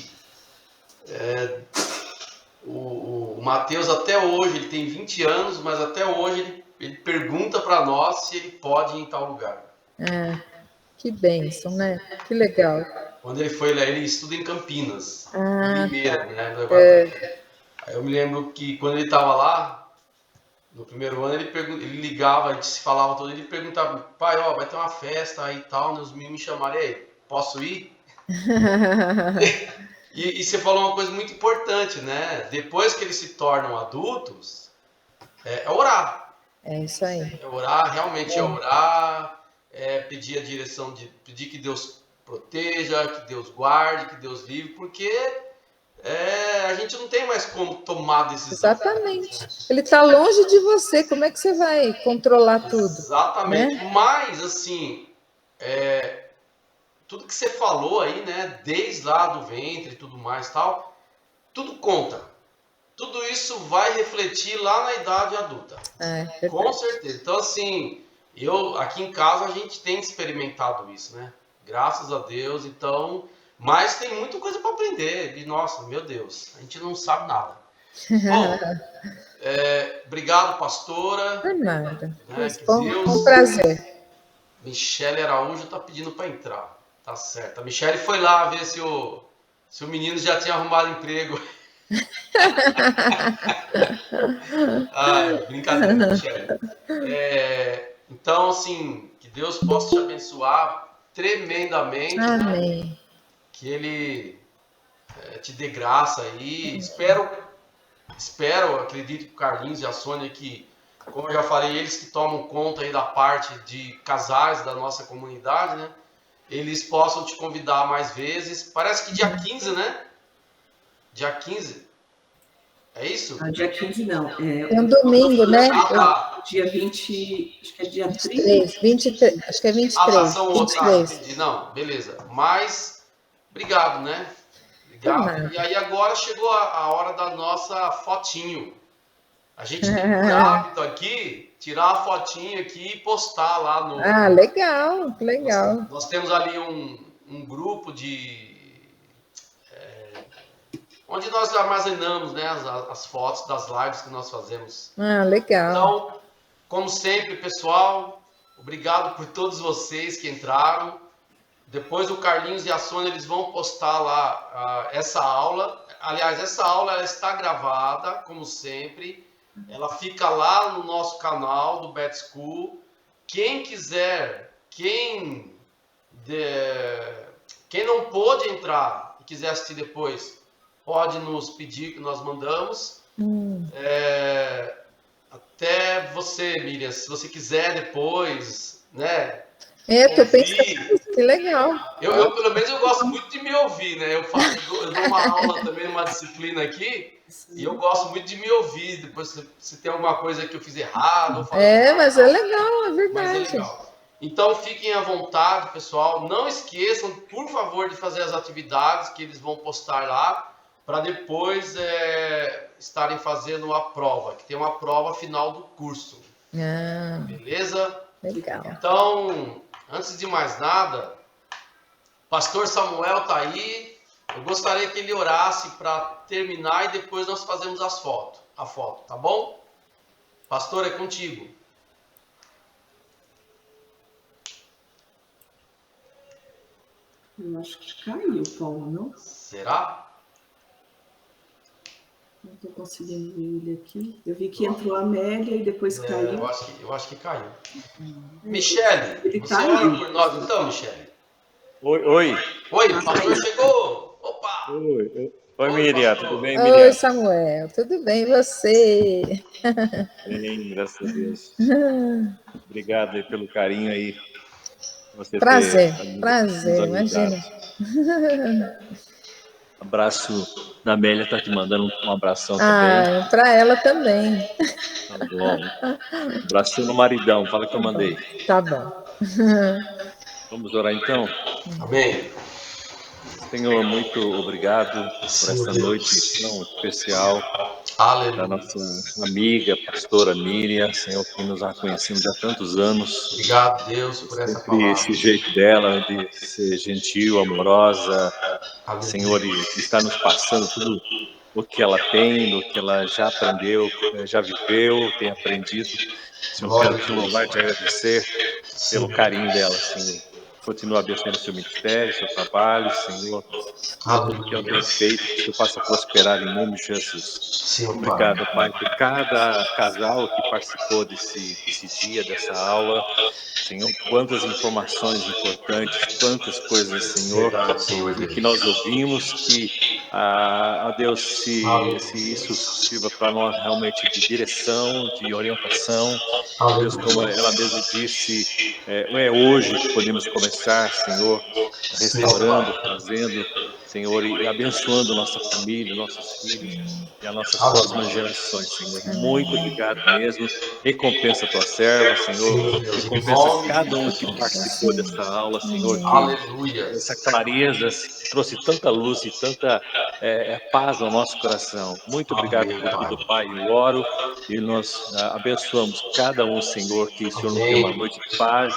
o Mateus até hoje, ele tem 20 anos, mas até hoje ele pergunta para nós se ele pode ir em tal lugar. Que bênção, né? Que legal. Quando ele foi lá, ele estuda em Campinas, em Limeira, né? Aí eu me lembro que quando ele estava lá, no primeiro ano, ele ligava, a gente se falava todo, ele perguntava, pai, vai ter uma festa aí e tal, né? Os meninos me chamaram, aí, posso ir? E você falou uma coisa muito importante, né? Depois que eles se tornam adultos, é orar. É isso aí. É orar, realmente é orar, pedir a direção, pedir que Deus proteja, que Deus guarde, que Deus livre, porque a gente não tem mais como tomar decisão. Exatamente. Ele está longe de você, como é que você vai controlar tudo? Exatamente. Né? Mas, assim, tudo que você falou aí, né, desde lá do ventre e tudo mais tal, tudo conta. Tudo isso vai refletir lá na idade adulta. Com certeza. Então, assim, aqui em casa a gente tem experimentado isso, né? Graças a Deus. Então, mas tem muita coisa para aprender. E, nossa, meu Deus, a gente não sabe nada. Bom, obrigado, pastora. Não é nada. Né, Foi um prazer. Michele Araújo está pedindo para entrar. Tá certo. A Michele foi lá ver se o menino já tinha arrumado emprego. Brincadeira, Michele. Então, assim, que Deus possa te abençoar tremendamente. Amém. Né? Que Ele te dê graça aí. Espero, acredito que o Carlinhos e a Sônia, que, como eu já falei, eles que tomam conta aí da parte de casais da nossa comunidade, né? Eles possam te convidar mais vezes. Parece que dia 15, né? Dia 15. É isso? Dia 15 não. É um domingo, né? Dia 20, acho que é dia 23, 23, acho que é 23. São outros. Não, beleza. Mas, obrigado, né? Obrigado. E aí agora chegou a hora da nossa fotinho. A gente tem o hábito aqui, tirar a fotinho aqui e postar lá no... legal, legal. Nós temos ali um grupo onde nós armazenamos, né, as fotos das lives que nós fazemos. Legal. Então, como sempre, pessoal, obrigado por todos vocês que entraram. Depois o Carlinhos e a Sônia, eles vão postar lá essa aula. Aliás, essa aula ela está gravada, como sempre. Ela fica lá no nosso canal do Bet School. Quem quiser, quem não pôde entrar e quiser assistir depois, pode nos pedir que nós mandamos. Até você, Miriam, se você quiser depois, né? Tô pensando, que legal. Eu, pelo menos, eu gosto muito de me ouvir, né? Eu dou uma aula também, uma disciplina aqui, e eu gosto muito de me ouvir. Depois, se tem alguma coisa que eu fiz errado... Mas é legal, é verdade. Mas é legal. Então, fiquem à vontade, pessoal. Não esqueçam, por favor, de fazer as atividades que eles vão postar lá, para depois estarem fazendo a prova, que tem uma prova final do curso. Beleza? Legal. Então, antes de mais nada, pastor Samuel está aí. Eu gostaria que ele orasse para terminar e depois nós fazemos a foto, tá bom? Pastor, é contigo. Eu acho que caiu, Paulo, não? Será? Não estou conseguindo ver ele aqui. Eu vi que entrou a Amélia e depois caiu. Eu acho que caiu. Michele, você ora por nós então, Michele? Oi, o pastor chegou! Opa! Oi, Miriam, tudo bem, Miriam? Oi, Samuel, tudo bem, e você? Bem, graças a Deus. Obrigado aí pelo carinho aí. Prazer, imagina. Abraço, a Amélia está te mandando um abração também. Para ela também. Tá bom. Abraço no maridão, fala que eu mandei. Tá bom. Vamos orar então? Amém. Senhor, muito obrigado por essa noite tão especial. Aleluia. Da nossa amiga, pastora Miriam, Senhor, que nos conhecemos há tantos anos. Obrigado, Deus, por essa palavra. Esse jeito dela de ser gentil, amorosa, Senhor, e está nos passando tudo o que ela tem, o que ela já aprendeu, já viveu, tem aprendido. Senhor, quero te louvar e te agradecer pelo carinho dela, Senhor. Continua abençoando o seu ministério, o seu trabalho, Senhor. Tudo que eu tenho feito, que o Senhor faça prosperar em nome de Jesus. Obrigado, Pai, por cada casal que participou desse dia, dessa aula. Senhor, quantas informações importantes, quantas coisas, Senhor, que nós ouvimos, que, Deus, se isso sirva para nós realmente de direção, de orientação. Deus, como ela mesma disse, é hoje que podemos começar, Senhor, restaurando, fazendo Senhor, e abençoando nossa família, nossos filhos e as nossas próximas gerações, Senhor. Muito obrigado mesmo. Recompensa a tua serva, Senhor. Recompensa cada um que participou dessa aula, Senhor, que essa clareza trouxe tanta luz e tanta paz ao nosso coração. Muito obrigado por tudo, Pai. Eu oro e nós abençoamos cada um, Senhor, que o Senhor nos dê uma noite de paz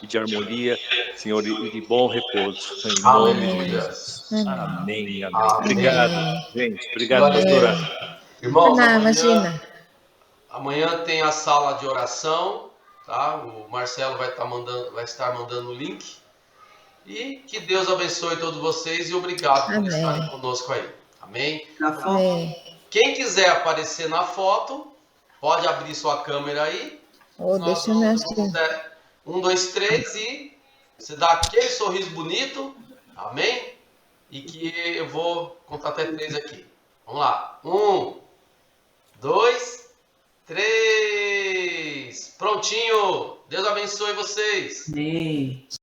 e de harmonia, Senhor, e de bom repouso, em nome de Jesus. Amém, amém. Obrigado, gente. Obrigado, pastora. Irmãos, imagina. Amanhã tem a sala de oração, tá? O Marcelo vai estar mandando o link. E que Deus abençoe todos vocês e obrigado por estarem conosco aí. Amém? Quem quiser aparecer na foto, pode abrir sua câmera aí. Deixa eu me achar. 1, 2, 3 e você dá aquele sorriso bonito. Amém? E que eu vou contar até 3 aqui. Vamos lá. 1, 2, 3. Prontinho. Deus abençoe vocês. Amém.